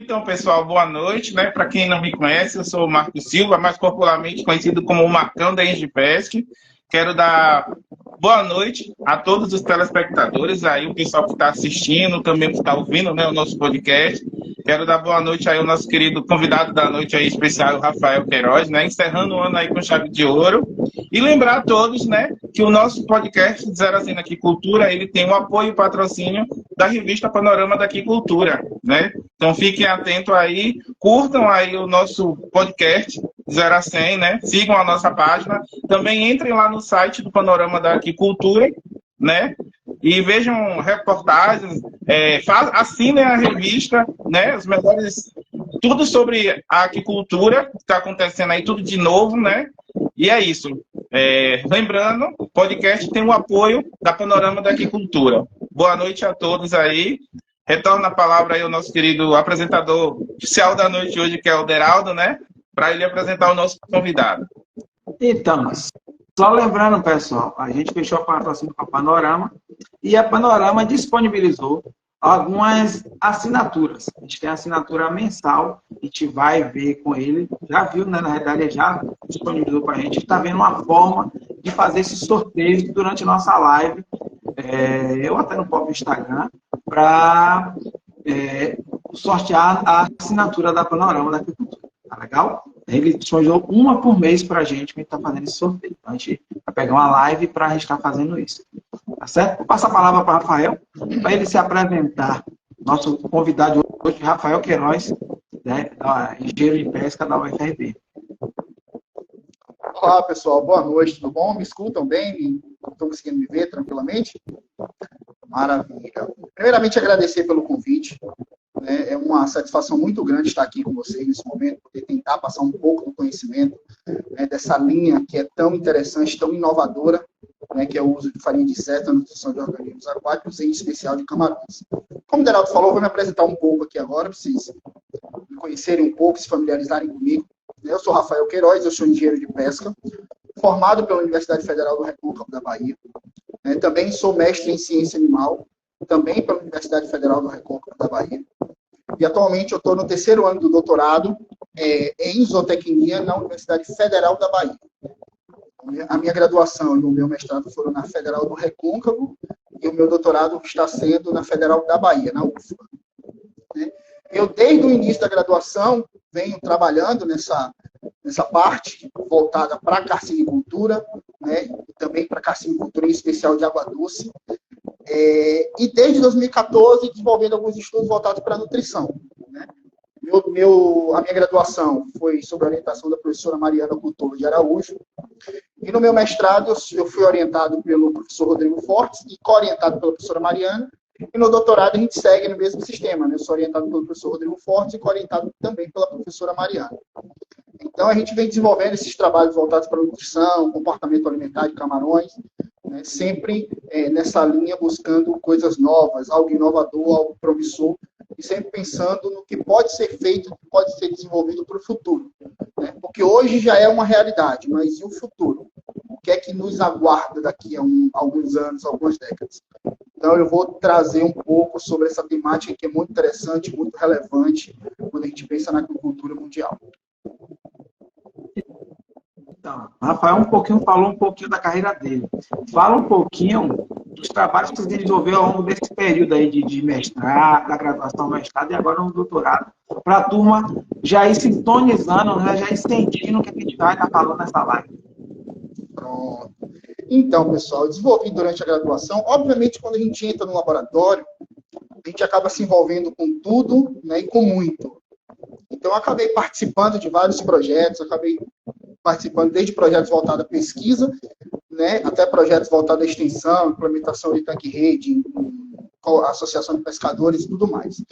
Então, pessoal, boa noite, né? Para quem não me conhece, eu sou o Marco Silva, mais popularmente conhecido como o Marcão da Engipesc. Quero dar boa noite a todos os telespectadores, aí o pessoal que está assistindo, também que está ouvindo, né, o nosso podcast. Quero dar boa noite aí ao nosso querido convidado da noite aí especial, o Rafael Queiroz, né? Encerrando o ano aí com chave de ouro. E lembrar a todos, né, que o nosso podcast Zero Assina Aqui Cultura, ele tem o apoio e patrocínio da revista Panorama da Aquicultura, né? Então fiquem atentos aí, curtam aí o nosso podcast 0 a 100, né? Sigam a nossa página. Também entrem lá no site do Panorama da Aquicultura, né? E vejam reportagens, assinem a revista, né? Os melhores, tudo sobre a aquicultura, que está acontecendo aí, tudo de novo, né? E é isso. Lembrando, o podcast tem o apoio da Panorama da Aquicultura. Boa noite a todos aí. Retorno a palavra aí ao nosso querido apresentador oficial da noite hoje, que é o Deraldo, né? Para ele apresentar o nosso convidado. Então, só lembrando, pessoal, a gente fechou o patrocínio com a Panorama e a Panorama disponibilizou algumas assinaturas. A gente tem a assinatura mensal, a gente vai ver com ele, já viu, né? Na realidade, ele já disponibilizou para a gente, está vendo uma forma de fazer esse sorteio durante a nossa live. Eu até no próprio Instagram, para sortear a assinatura da Panorama da Aquicultura. Tá legal? Ele disponibilizou uma por mês para a gente que a gente está fazendo esse sorteio. Então, a gente vai pegar uma live para a gente estar fazendo isso. Tá certo? Vou passar a palavra para o Rafael, para ele se apresentar. Nosso convidado hoje, Rafael Queiroz, né, engenheiro de pesca da UFRB. Olá, pessoal. Boa noite, tudo bom? Me escutam bem? Estão conseguindo me ver tranquilamente? Maravilha. Primeiramente, agradecer pelo convite. É uma satisfação muito grande estar aqui com vocês nesse momento, poder tentar passar um pouco do conhecimento, né, dessa linha que é tão interessante, tão inovadora, né, que é o uso de farinha de inseto na nutrição de organismos aquáticos, em especial de camarões. Como o Deraldo falou, eu vou me apresentar um pouco aqui agora, para vocês me conhecerem um pouco, se familiarizarem comigo. Eu sou Rafael Queiroz, eu sou engenheiro de pesca, formado pela Universidade Federal do Recôncavo da Bahia. Também sou mestre em ciência animal, também pela Universidade Federal do Recôncavo da Bahia. E atualmente eu estou no terceiro ano do doutorado em zootecnia na Universidade Federal da Bahia. A minha graduação e o meu mestrado foram na Federal do Recôncavo e o meu doutorado está sendo na Federal da Bahia, na UFBA. Eu, desde o início da graduação, venho trabalhando nessa parte voltada para a carcinicultura, né, e também para a carcinicultura em especial de água doce, e desde 2014 desenvolvendo alguns estudos voltados para a nutrição. Né. A minha graduação foi sob a orientação da professora Mariana Couto de Araújo, e no meu mestrado eu fui orientado pelo professor Rodrigo Fortes e co-orientado pela professora Mariana, e no doutorado a gente segue no mesmo sistema, né? Eu sou orientado pelo professor Rodrigo Fortes e orientado também pela professora Mariana. Então a gente vem desenvolvendo esses trabalhos voltados para a nutrição, comportamento alimentar de camarões, né? Sempre nessa linha buscando coisas novas, algo inovador, algo promissor, e sempre pensando no que pode ser feito, no que pode ser desenvolvido para o futuro. Né? Porque hoje já é uma realidade, mas e o futuro? O que é que nos aguarda daqui a alguns anos, algumas décadas? Então, eu vou trazer um pouco sobre essa temática que é muito interessante, muito relevante, quando a gente pensa na agricultura mundial. Então, o Rafael falou um pouquinho da carreira dele. Fala um pouquinho dos trabalhos que você desenvolveu ao longo desse período aí de mestrado, da graduação ao mestrado e agora no doutorado, para a turma já ir sintonizando, né, já ir sentindo o que a gente vai estar falando nessa live. Pronto. Então, pessoal, eu desenvolvi durante a graduação. Obviamente, quando a gente entra no laboratório, a gente acaba se envolvendo com tudo, né, e com muito. Então, eu acabei participando de vários projetos, acabei participando desde projetos voltados à pesquisa, né, até projetos voltados à extensão, implementação de tanque-rede, associação de pescadores e tudo mais.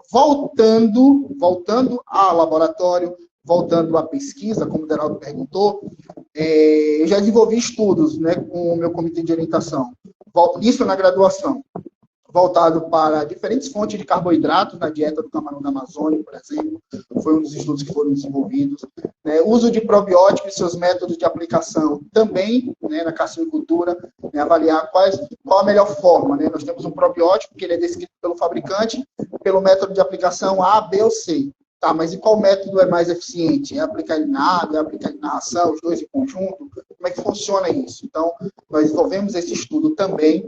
Voltando ao laboratório, voltando à pesquisa, como o Deraldo perguntou, eu já desenvolvi estudos, né, com o meu comitê de orientação. Isso na graduação. voltado para diferentes fontes de carboidratos na dieta do camarão da Amazônia, por exemplo. Foi um dos estudos que foram desenvolvidos. Uso de probióticos e seus métodos de aplicação também, né, na carcinocultura, né, avaliar qual a melhor forma. Né? Nós temos um probiótico que ele é descrito pelo fabricante, pelo método de aplicação A, B ou C. Tá, mas e qual método é mais eficiente? É aplicar ele na água, é aplicar ele na ração, os dois em conjunto? Como é que funciona isso? Então, nós desenvolvemos esse estudo também.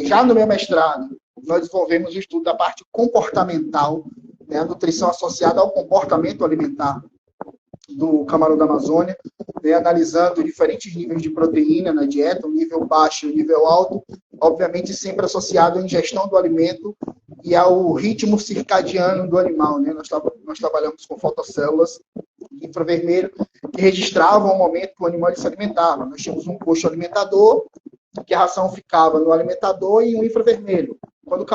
Já no meu mestrado, nós desenvolvemos o estudo da parte comportamental, né, a nutrição associada ao comportamento alimentar do camarão da Amazônia, né, analisando diferentes níveis de proteína na dieta, um nível baixo e um nível alto, obviamente sempre associado à ingestão do alimento e ao ritmo circadiano do animal. Né? Nós trabalhamos com fotocélulas infravermelho que registravam o momento que o animal se alimentava. Nós tínhamos um coxo alimentador, que a ração ficava no alimentador e um infravermelho. Quando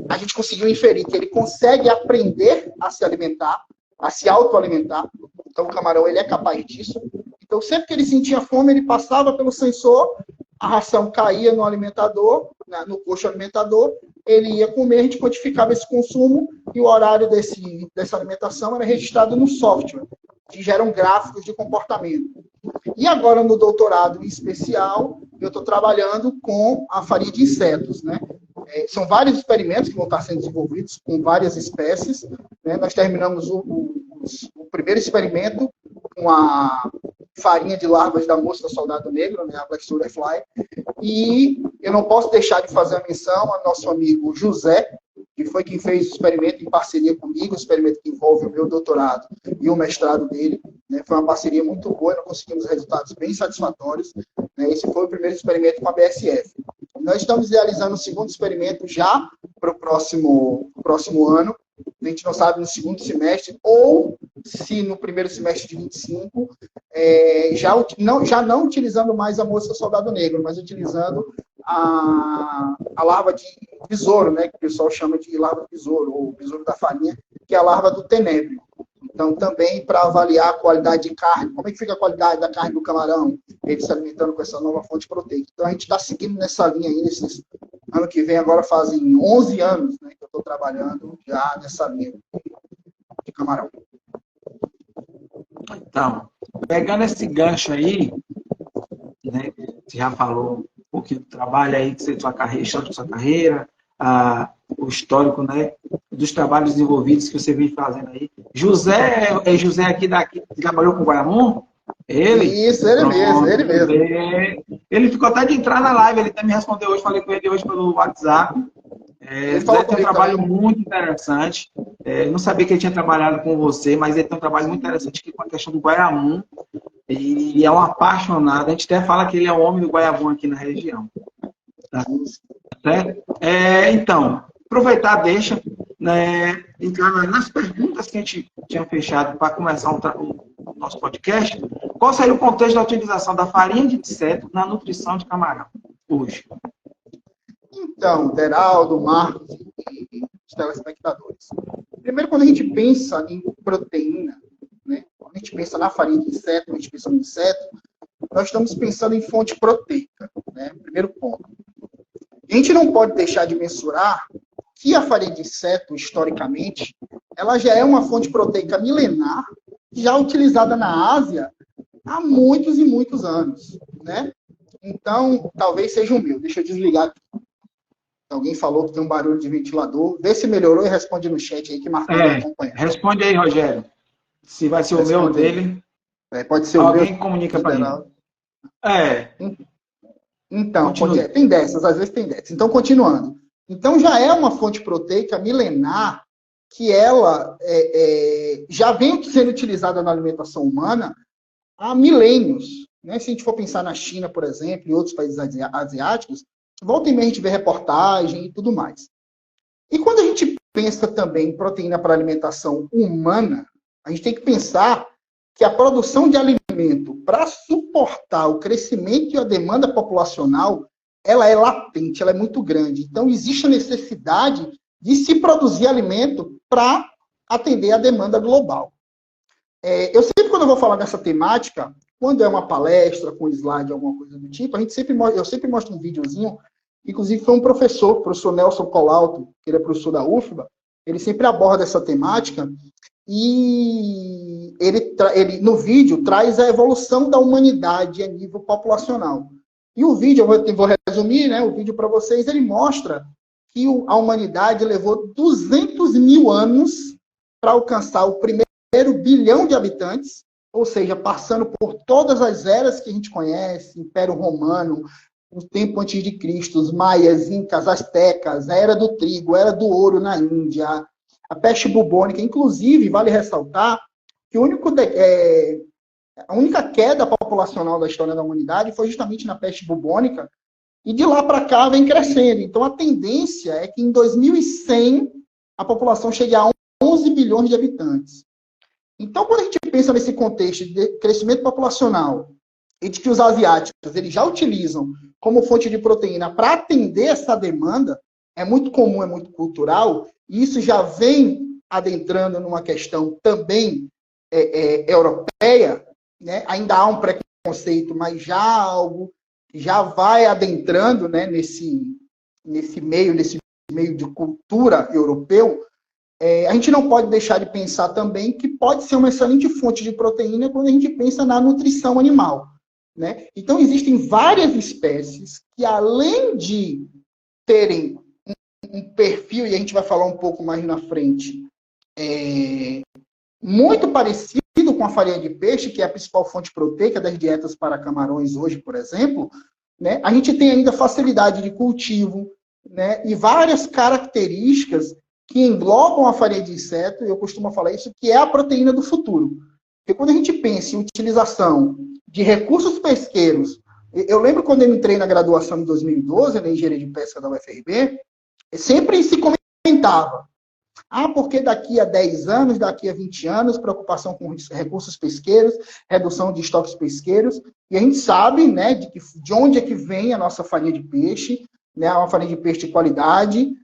a gente conseguiu inferir que ele consegue aprender a se alimentar, a se autoalimentar. Então, o camarão ele é capaz disso. Então, sempre que ele sentia fome, ele passava pelo sensor, a ração caía no alimentador, no coxo alimentador, ele ia comer, a gente quantificava esse consumo e o horário dessa alimentação era registrado no software, que geram gráficos de comportamento. E agora, no doutorado em especial, eu estou trabalhando com a farinha de insetos, né? São vários experimentos que vão estar sendo desenvolvidos com várias espécies. Né? Nós terminamos o primeiro experimento com a farinha de larvas da mosca soldado negro, né? A Black Soldier Fly. E eu não posso deixar de fazer a menção ao nosso amigo José, que foi quem fez o experimento em parceria comigo, o experimento que envolve o meu doutorado e o mestrado dele. Né? Foi uma parceria muito boa, nós conseguimos resultados bem satisfatórios. Né? Esse foi o primeiro experimento com a BSF. Nós estamos realizando o segundo experimento já para o próximo ano. A gente não sabe no segundo semestre, ou se no primeiro semestre de 25, já não utilizando mais a mosca soldado negro, mas utilizando a larva de besouro, né, que o pessoal chama de larva de besouro, ou besouro da farinha, que é a larva do tenébrio. Então, também para avaliar a qualidade de carne, como é que fica a qualidade da carne do camarão, ele se alimentando com essa nova fonte proteica. Então, a gente está seguindo nessa linha aí, ano que vem, agora fazem 11 anos, né, que eu estou trabalhando já nessa linha de camarão. Então, pegando esse gancho aí, né, você já falou um pouquinho do trabalho aí, que você sua carreira, história da sua carreira, o histórico, né, dos trabalhos desenvolvidos que você vem fazendo aí. José aqui que trabalhou com o Guaiamum? Isso, ele mesmo. Ele ficou até de entrar na live, ele até me respondeu hoje, falei com ele hoje pelo WhatsApp. José tem um trabalho muito interessante. Não sabia que ele tinha trabalhado com você, mas ele tem um trabalho muito interessante aqui com a questão do Guaiamum. E é um apaixonado. A gente até fala que ele é o homem do Guaiamum aqui na região. Tá? Então, aproveitar, deixa, né, entrar nas perguntas que a gente tinha fechado para começar o nosso podcast. Qual seria o contexto da utilização da farinha de inseto na nutrição de camarão hoje? Então, Deraldo, Marcos e os telespectadores. Primeiro, quando a gente pensa em proteína, né, quando a gente pensa na farinha de inseto, quando a gente pensa no inseto, nós estamos pensando em fonte proteica. Né? Primeiro ponto. A gente não pode deixar de mensurar que a farinha de inseto, historicamente, ela já é uma fonte proteica milenar, já utilizada na Ásia há muitos e muitos anos. Né? Então, talvez seja o meu. Deixa eu desligar aqui. Alguém falou que tem um barulho de ventilador. Vê se melhorou e responde no chat aí que Marcos acompanha. Responde aí, Rogério. Se vai ser o meu ou dele. Pode ser o meu. Alguém comunica para mim. Então, tem dessas, às vezes tem dessas. Então, continuando. Então, já é uma fonte proteica milenar que ela já vem sendo utilizada na alimentação humana há milênios. Né? Se a gente for pensar na China, por exemplo, e outros países asiáticos, volta e meia a gente vê reportagem e tudo mais. E quando a gente pensa também em proteína para alimentação humana, a gente tem que pensar que a produção de alimento para suportar o crescimento e a demanda populacional, ela é latente, ela é muito grande. Então, existe a necessidade de se produzir alimento para atender a demanda global. Eu sempre, quando eu vou falar dessa temática, quando é uma palestra com slide, alguma coisa do tipo, eu sempre mostro um videozinho Inclusive, foi um professor, o professor Nelson Colauto, que ele é professor da UFBA, ele sempre aborda essa temática e ele no vídeo, traz a evolução da humanidade a nível populacional. E o vídeo, eu vou resumir, né, o vídeo para vocês, ele mostra que a humanidade levou 200 mil anos para alcançar o primeiro bilhão de habitantes, ou seja, passando por todas as eras que a gente conhece, Império Romano, o tempo antes de Cristo, os maias, incas, astecas, a era do trigo, a era do ouro na Índia, a peste bubônica. Inclusive, vale ressaltar que a única queda populacional da história da humanidade foi justamente na peste bubônica, e de lá para cá vem crescendo. Então, a tendência é que em 2100 a população chegue a 11 bilhões de habitantes. Então, quando a gente pensa nesse contexto de crescimento populacional e de que os asiáticos eles já utilizam como fonte de proteína para atender essa demanda, é muito comum, é muito cultural, e isso já vem adentrando numa questão também europeia, né? Ainda há um preconceito, mas já vai adentrando, né, nesse meio de cultura europeu. A gente não pode deixar de pensar também que pode ser uma excelente fonte de proteína quando a gente pensa na nutrição animal, né? Então, existem várias espécies que, além de terem um perfil, e a gente vai falar um pouco mais na frente, muito parecido com a farinha de peixe, que é a principal fonte proteica das dietas para camarões hoje, por exemplo, né? A gente tem ainda facilidade de cultivo, né? E várias características que englobam a farinha de inseto, e eu costumo falar isso, que é a proteína do futuro. Porque quando a gente pensa em utilização de recursos pesqueiros, eu lembro quando eu entrei na graduação em 2012, na engenharia de pesca da UFRB, sempre se comentava, porque daqui a 10 anos, daqui a 20 anos, preocupação com recursos pesqueiros, redução de estoques pesqueiros, e a gente sabe, né, de onde é que vem a nossa farinha de peixe, né, uma farinha de peixe de qualidade,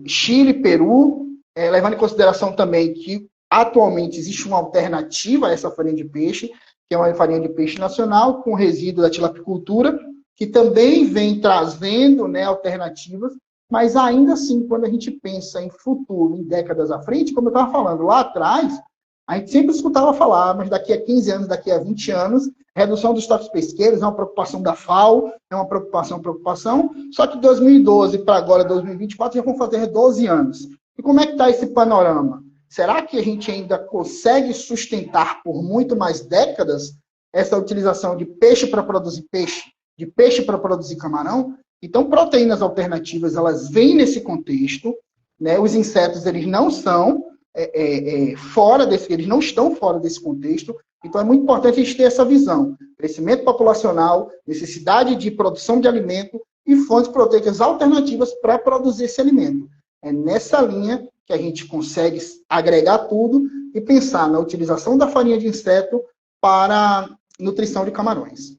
Chile, Peru, levando em consideração também que atualmente existe uma alternativa a essa farinha de peixe, que é uma farinha de peixe nacional, com resíduo da tilapicultura, que também vem trazendo, né, alternativas, mas ainda assim, quando a gente pensa em futuro, em décadas à frente, como eu estava falando, lá atrás, a gente sempre escutava falar, mas daqui a 15 anos, daqui a 20 anos, redução dos estoques pesqueiros é uma preocupação da FAO, é uma preocupação, só que 2012 para agora, 2024, já vão fazer 12 anos. E como é que está esse panorama? Será que a gente ainda consegue sustentar por muito mais décadas essa utilização de peixe para produzir peixe, de peixe para produzir camarão? Então, proteínas alternativas, elas vêm nesse contexto, né? Os insetos, eles não são eles não estão fora desse contexto. Então, é muito importante a gente ter essa visão. Crescimento populacional, necessidade de produção de alimento e fontes proteicas alternativas para produzir esse alimento. É nessa linha que a gente consegue agregar tudo e pensar na utilização da farinha de inseto para nutrição de camarões.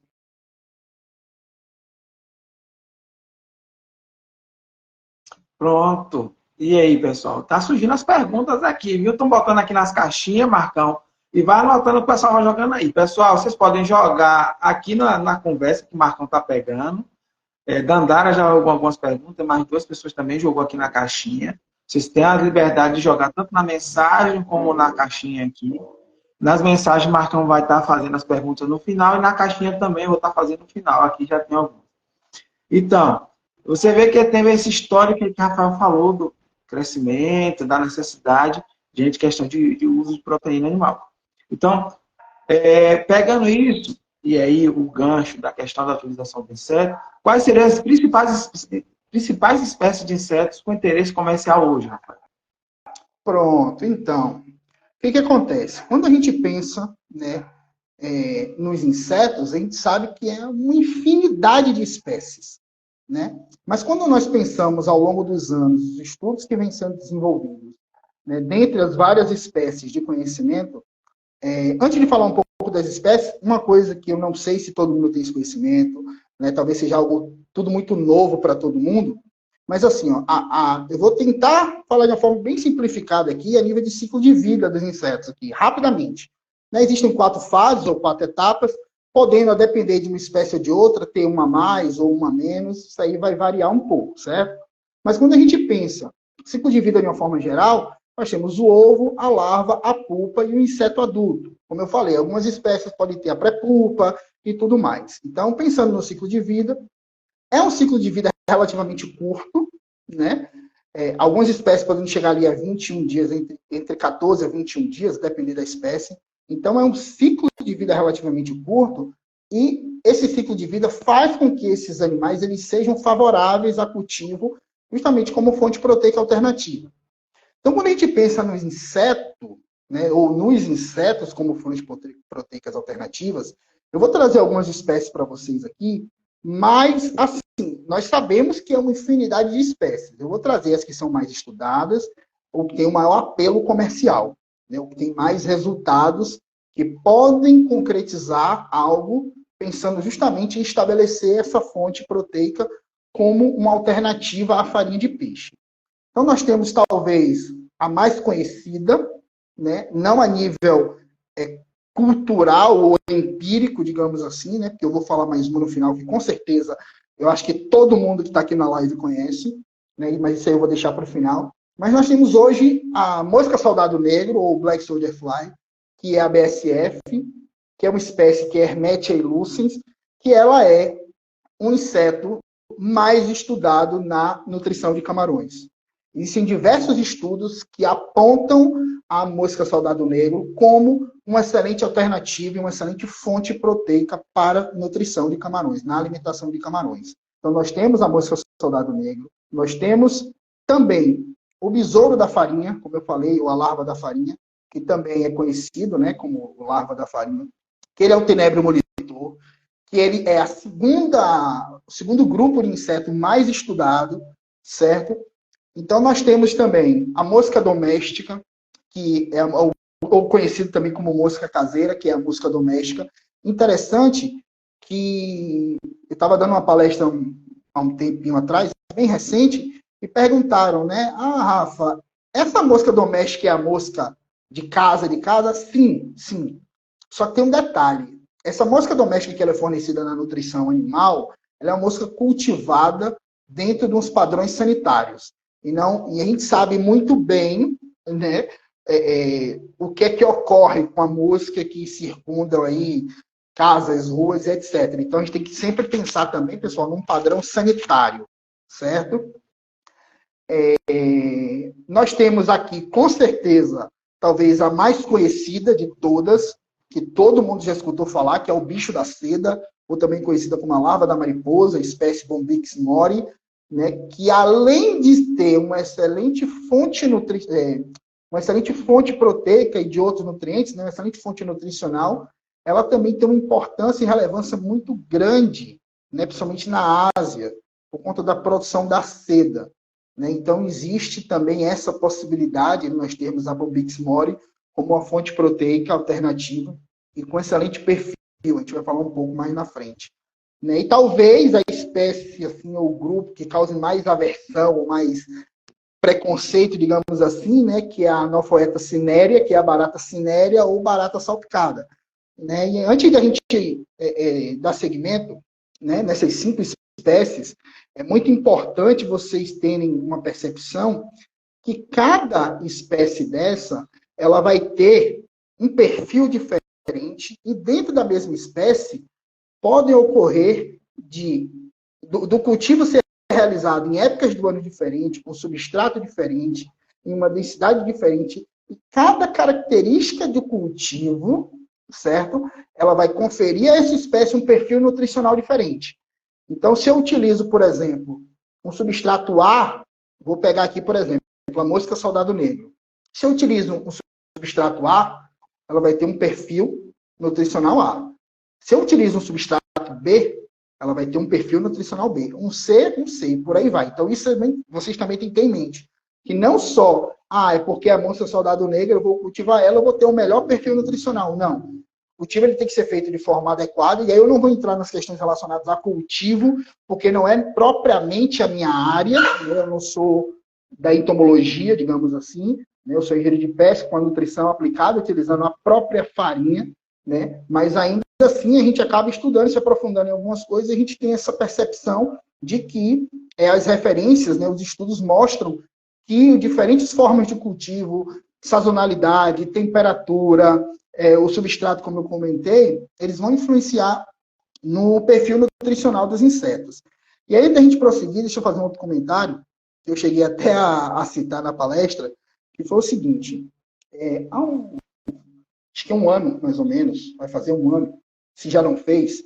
Pronto. E aí, pessoal? Tá surgindo as perguntas aqui, viu? Estão botando aqui nas caixinhas, Marcão. E vai anotando, o pessoal vai jogando aí. Pessoal, vocês podem jogar aqui na conversa que o Marcão tá pegando. Dandara já jogou algumas perguntas, mais 2 pessoas também jogou aqui na caixinha. Vocês têm a liberdade de jogar tanto na mensagem como na caixinha aqui. Nas mensagens, o Marcão vai estar fazendo as perguntas no final e na caixinha também eu vou estar fazendo no final. Aqui já tem algumas. Então, você vê que teve esse histórico que o Rafael falou do crescimento, da necessidade de questão de uso de proteína animal. Então, pegando isso, e aí o gancho da questão da utilização do inseto, quais seriam as principais espécies de insetos com interesse comercial hoje, Rafael? Pronto, então, o que acontece? Quando a gente pensa, né, nos insetos, a gente sabe que é uma infinidade de espécies, né? Mas quando nós pensamos ao longo dos anos, os estudos que vêm sendo desenvolvidos, né, dentre as várias espécies de conhecimento, antes de falar um pouco das espécies, uma coisa que eu não sei se todo mundo tem esse conhecimento, né, talvez seja algo tudo muito novo para todo mundo, mas assim, eu vou tentar falar de uma forma bem simplificada aqui, a nível de ciclo de vida dos insetos aqui, rapidamente. Né, existem 4 fases ou 4 etapas. podendo, a depender de uma espécie ou de outra, ter uma a mais ou uma a menos, isso aí vai variar um pouco, certo? Mas quando a gente pensa ciclo de vida de uma forma geral, nós temos o ovo, a larva, a pupa e o inseto adulto. Como eu falei, algumas espécies podem ter a pré-pupa e tudo mais. Então, pensando no ciclo de vida, é um ciclo de vida relativamente curto, né? Algumas espécies podem chegar ali a 21 dias, entre 14 a 21 dias, dependendo da espécie. Então, é um ciclo de vida relativamente curto e esse ciclo de vida faz com que esses animais eles sejam favoráveis a cultivo, justamente como fonte proteica alternativa. Então, quando a gente pensa nos insetos, né, ou nos insetos como fontes proteicas alternativas, eu vou trazer algumas espécies para vocês aqui, mas, assim, nós sabemos que é uma infinidade de espécies. Eu vou trazer as que são mais estudadas, ou que têm o maior apelo comercial, né, ou que têm mais resultados que podem concretizar algo, pensando justamente em estabelecer essa fonte proteica como uma alternativa à farinha de peixe. Então, nós temos, talvez, a mais conhecida, né, não a nível cultural ou empírico, digamos assim, né, porque eu vou falar mais uma no final, que com certeza eu acho que todo mundo que está aqui na live conhece, né, mas isso aí eu vou deixar para o final. Mas nós temos hoje a mosca soldado negro, ou Black Soldier Fly, que é a BSF, que é uma espécie que é Hermetia illucens, que ela é um inseto mais estudado na nutrição de camarões. Existem diversos estudos que apontam a mosca soldado negro como uma excelente alternativa e uma excelente fonte proteica para nutrição de camarões, na alimentação de camarões. Então, nós temos a mosca soldado negro, nós temos também o besouro da farinha, como eu falei, ou a larva da farinha, que também é conhecido, né, como larva da farinha, que ele é o tenebro molitor, que ele é o segundo grupo de inseto mais estudado, certo? Então, nós temos também a mosca doméstica, que é ou conhecido também como mosca caseira, que é a mosca doméstica. Interessante que eu estava dando uma palestra há um tempinho atrás, bem recente, e perguntaram, né? Ah, Rafa, essa mosca doméstica é a mosca de casa? Sim, sim. Só que tem um detalhe. Essa mosca doméstica que ela é fornecida na nutrição animal, ela é uma mosca cultivada dentro de uns padrões sanitários. E a gente sabe muito bem, né, o que é que ocorre com a mosca que circunda aí casas, ruas, etc. Então, a gente tem que sempre pensar também, pessoal, num padrão sanitário, certo? Nós temos aqui, com certeza, talvez a mais conhecida de todas, que todo mundo já escutou falar, que é o bicho da seda, ou também conhecida como a larva da mariposa, espécie Bombyx mori, né, que além de ter uma excelente fonte proteica e de outros nutrientes, né, uma excelente fonte nutricional, ela também tem uma importância e relevância muito grande, né, principalmente na Ásia, por conta da produção da seda. Né? Então, existe também essa possibilidade de nós termos a Bombyx mori como uma fonte proteica alternativa e com excelente perfil. A gente vai falar um pouco mais na frente. Né? E talvez a espécie, assim, ou o grupo que cause mais aversão, ou mais preconceito, digamos assim, né? Que é a Anophoeta cinerea, que é a barata cinérea ou barata salpicada. Né? E antes da gente dar seguimento, né, nessas 5 espécies, é muito importante vocês terem uma percepção que cada espécie dessa, ela vai ter um perfil diferente e dentro da mesma espécie podem ocorrer do cultivo ser realizado em épocas do ano diferentes, com substrato diferente, em uma densidade diferente, e cada característica do cultivo, certo? Ela vai conferir a essa espécie um perfil nutricional diferente. Então, se eu utilizo, por exemplo, um substrato A, vou pegar aqui, por exemplo, a mosca soldado negro. Se eu utilizo um substrato A, ela vai ter um perfil nutricional A. Se eu utilizo um substrato B, ela vai ter um perfil nutricional B. Um C, e por aí vai. Então, isso vocês também têm que ter em mente. Que não só, é porque a mosca soldado negro, eu vou cultivar ela, eu vou ter o melhor perfil nutricional. Não. O cultivo ele tem que ser feito de forma adequada, e aí eu não vou entrar nas questões relacionadas a cultivo, porque não é propriamente a minha área, né? Eu não sou da entomologia, digamos assim, né? Eu sou engenheiro de pesca com a nutrição aplicada, utilizando a própria farinha, né? Mas ainda assim, a gente acaba estudando, se aprofundando em algumas coisas, e a gente tem essa percepção de que as referências, né, os estudos mostram que diferentes formas de cultivo, sazonalidade, temperatura, o substrato, como eu comentei, eles vão influenciar no perfil nutricional dos insetos. E aí, da gente prosseguir, deixa eu fazer um outro comentário, que eu cheguei até a citar na palestra, que foi o seguinte, acho que é um ano, mais ou menos, vai fazer um ano, se já não fez,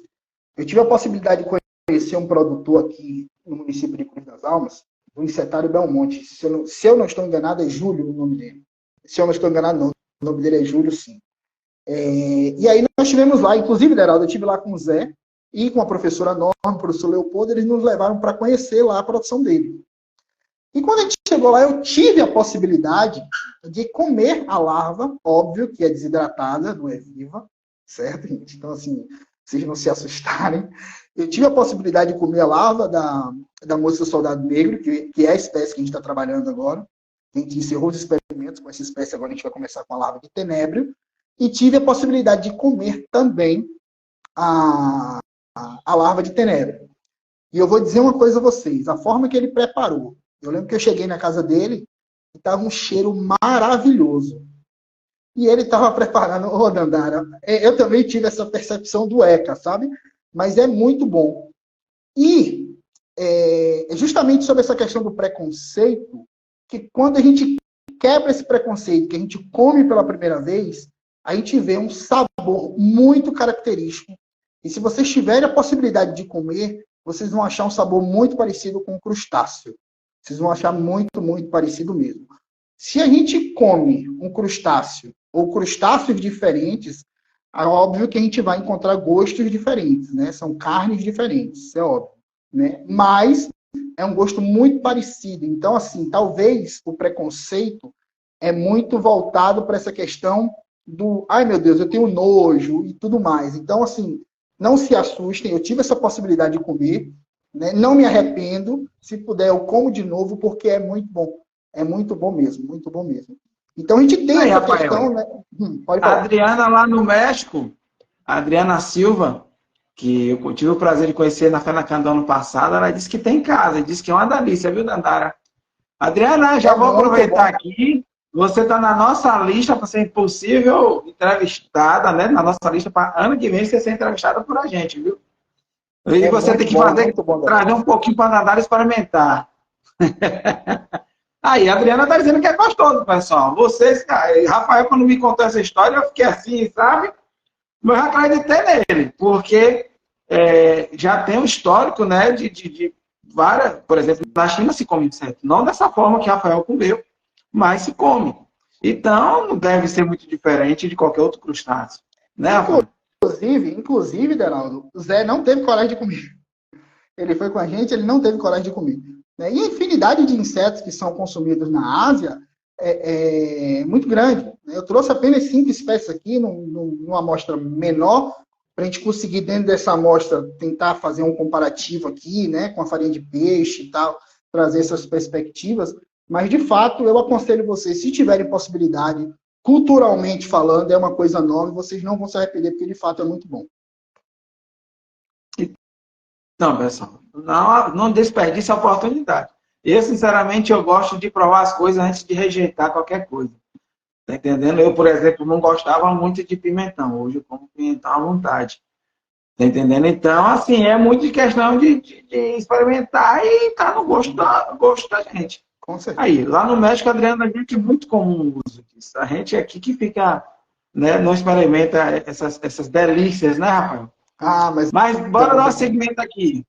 eu tive a possibilidade de conhecer um produtor aqui no município de Cruz das Almas, do insetário Belmonte. Se eu não estou enganado, é Júlio o nome dele. Se eu não estou enganado, não. O nome dele é Júlio, sim. E aí nós estivemos lá, inclusive, Deraldo, eu estive lá com o Zé e com a professora Norma, o professor Leopoldo, eles nos levaram para conhecer lá a produção dele. E quando a gente chegou lá, eu tive a possibilidade de comer a larva, óbvio que é desidratada, não é viva, certo, gente? Então, assim, vocês não se assustarem. Eu tive a possibilidade de comer a larva da moça soldado negro, que é a espécie que a gente está trabalhando agora. A gente encerrou os experimentos com essa espécie, agora a gente vai começar com a larva de tenébrio. E tive a possibilidade de comer também a larva de tenébrio. E eu vou dizer uma coisa a vocês, a forma que ele preparou. Eu lembro que eu cheguei na casa dele e estava um cheiro maravilhoso. E ele estava preparando, ô Dandara, eu também tive essa percepção do ECA, sabe? Mas é muito bom. E justamente sobre essa questão do preconceito, que quando a gente quebra esse preconceito, que a gente come pela primeira vez, a gente vê um sabor muito característico. E se vocês tiverem a possibilidade de comer, vocês vão achar um sabor muito parecido com o crustáceo. Vocês vão achar muito, muito parecido mesmo. Se a gente come um crustáceo ou crustáceos diferentes, é óbvio que a gente vai encontrar gostos diferentes, né? São carnes diferentes, isso é óbvio, né? Mas é um gosto muito parecido. Então, assim, talvez o preconceito é muito voltado para essa questão do, ai meu Deus, eu tenho nojo e tudo mais. Então, assim, não se assustem, eu tive essa possibilidade de comer, né? Não me arrependo, se puder eu como de novo, porque é muito bom. É muito bom mesmo, muito bom mesmo. Então a gente tem Aí, essa Rafael, questão, né? Pode a falar. Adriana lá no México, a Adriana Silva, que eu tive o prazer de conhecer na Fenacan do ano passado, ela disse que tem em casa, disse que é uma delícia, viu, Dandara? Adriana, já vou aproveitar aqui, você está na nossa lista para ser possível entrevistada, né? Na nossa lista para ano que vem você ser entrevistada por a gente, viu? E você tem que trazer um pouquinho para a Dandara experimentar. Aí, a Adriana está dizendo que é gostoso, pessoal. Vocês, Rafael, quando me contou essa história, eu fiquei assim, sabe? Mas eu acreditei nele, porque já tem um histórico, né, de várias... Por exemplo, na China se come inseto. Não dessa forma que Rafael comeu, mas se come. Então, não deve ser muito diferente de qualquer outro crustáceo. Né, Rafael? Inclusive, Deraldo, o Zé não teve coragem de comer. Ele foi com a gente, ele não teve coragem de comer. E a infinidade de insetos que são consumidos na Ásia é muito grande. Eu trouxe apenas 5 espécies aqui, numa amostra menor, para a gente conseguir, dentro dessa amostra, tentar fazer um comparativo aqui, né, com a farinha de peixe e tal, trazer essas perspectivas. Mas, de fato, eu aconselho vocês, se tiverem possibilidade, culturalmente falando, é uma coisa nova, vocês não vão se arrepender, porque, de fato, é muito bom. Não, pessoal, não desperdice a oportunidade. Eu, sinceramente, eu gosto de provar as coisas antes de rejeitar qualquer coisa. Tá entendendo? Eu, por exemplo, não gostava muito de pimentão. Hoje eu como pimentão à vontade. Tá entendendo? Então, assim, é muito de questão de experimentar e tá no gosto da gente. Com certeza. Aí, lá no México, Adriana, a gente é muito comum o uso disso. A gente aqui que fica, né, não experimenta essas delícias, né, Rafael? Mas bora dar um segmento aqui.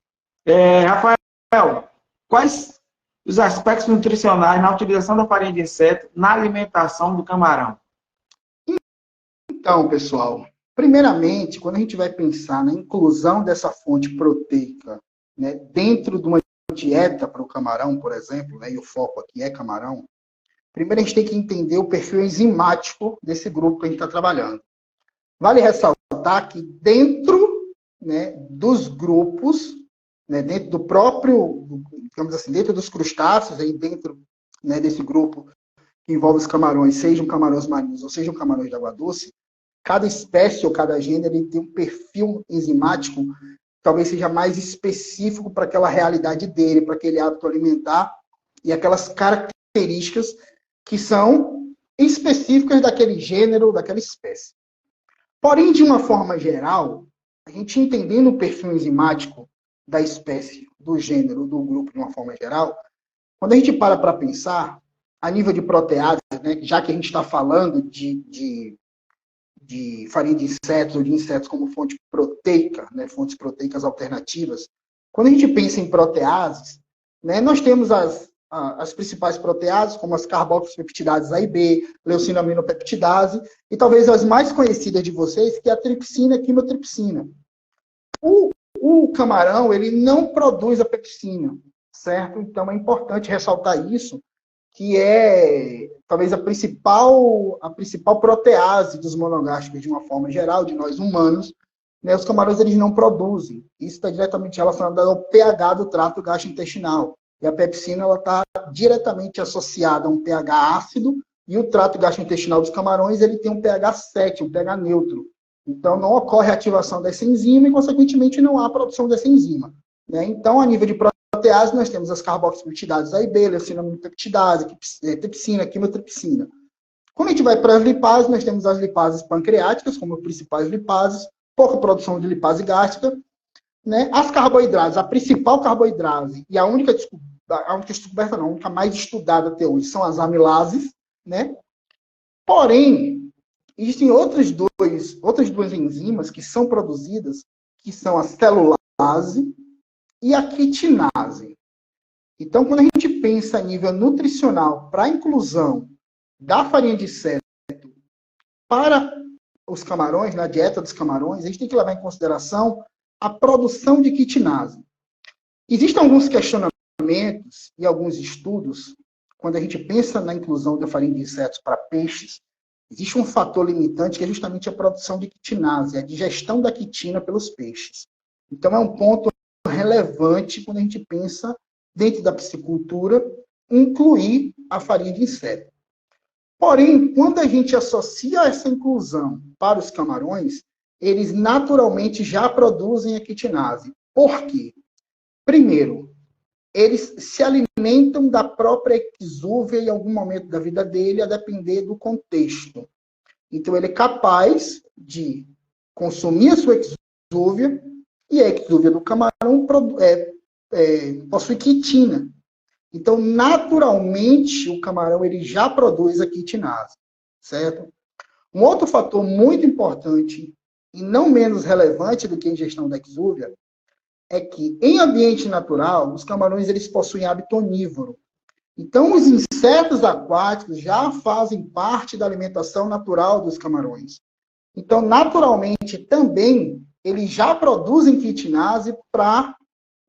Rafael, quais os aspectos nutricionais na utilização da farinha de inseto na alimentação do camarão? Então, pessoal, primeiramente, quando a gente vai pensar na inclusão dessa fonte proteica, né, dentro de uma dieta para o camarão, por exemplo, né, e o foco aqui é camarão, primeiro a gente tem que entender o perfil enzimático desse grupo que a gente está trabalhando. Vale ressaltar que dentro, né, dos grupos, né, dentro do próprio, digamos assim, dentro dos crustáceos, aí dentro, né, desse grupo que envolve os camarões, sejam camarões marinhos ou sejam camarões de água doce, cada espécie ou cada gênero ele tem um perfil enzimático talvez seja mais específico para aquela realidade dele, para aquele hábito alimentar e aquelas características que são específicas daquele gênero, daquela espécie. Porém, de uma forma geral, a gente entendendo o perfil enzimático da espécie, do gênero, do grupo de uma forma geral, quando a gente para pensar, a nível de protease, né, já que a gente está falando de farinha de insetos ou de insetos como fonte proteica, né, fontes proteicas alternativas, quando a gente pensa em proteases, né, nós temos as principais proteases, como as carboxipeptidases A e B, leucinaminopeptidase, e talvez as mais conhecidas de vocês, que é a tripsina e a quimotripsina. O camarão, ele não produz a pepsina, certo? Então é importante ressaltar isso, que é talvez a principal protease dos monogástricos de uma forma geral, de nós humanos, né? Os camarões eles não produzem. Isso está diretamente relacionado ao pH do trato gastrointestinal. E a pepsina está diretamente associada a um pH ácido, e o trato gastrointestinal dos camarões ele tem um pH 7, um pH neutro. Então não ocorre a ativação dessa enzima e, consequentemente, não há produção dessa enzima, né? Então, a nível de protease, nós temos as carboxipeptidases A e B, leucinaminopeptidase, tripsina, quimotripsina. Quando a gente vai para as lipases, nós temos as lipases pancreáticas como principais lipases, pouca produção de lipase gástrica, né? As carboidratos, a principal carboidrase e a única descoberta, não, a única mais estudada até hoje são as amilases, né? Porém, existem outras duas enzimas que são produzidas, que são a celulase e a quitinase. Então, quando a gente pensa a nível nutricional para a inclusão da farinha de inseto para os camarões, na dieta dos camarões, a gente tem que levar em consideração a produção de quitinase. Existem alguns questionamentos e alguns estudos, quando a gente pensa na inclusão da farinha de insetos para peixes, existe um fator limitante que é justamente a produção de quitinase, a digestão da quitina pelos peixes. Então, é um ponto relevante quando a gente pensa, dentro da piscicultura, incluir a farinha de inseto. Porém, quando a gente associa essa inclusão para os camarões, eles naturalmente já produzem a quitinase. Por quê? Primeiro, eles se alimentam da própria exúvia em algum momento da vida dele, a depender do Então, ele é capaz de consumir a sua exúvia, e a exúvia do camarão possui quitina. Então, naturalmente, o camarão ele já produz a quitinase, certo? Um outro fator muito importante, e não menos relevante do que a ingestão da exúvia, é que, em ambiente natural, os camarões eles possuem hábito onívoro. Então, os insetos aquáticos já fazem parte da alimentação natural dos camarões. Então, naturalmente, também, eles já produzem quitinase para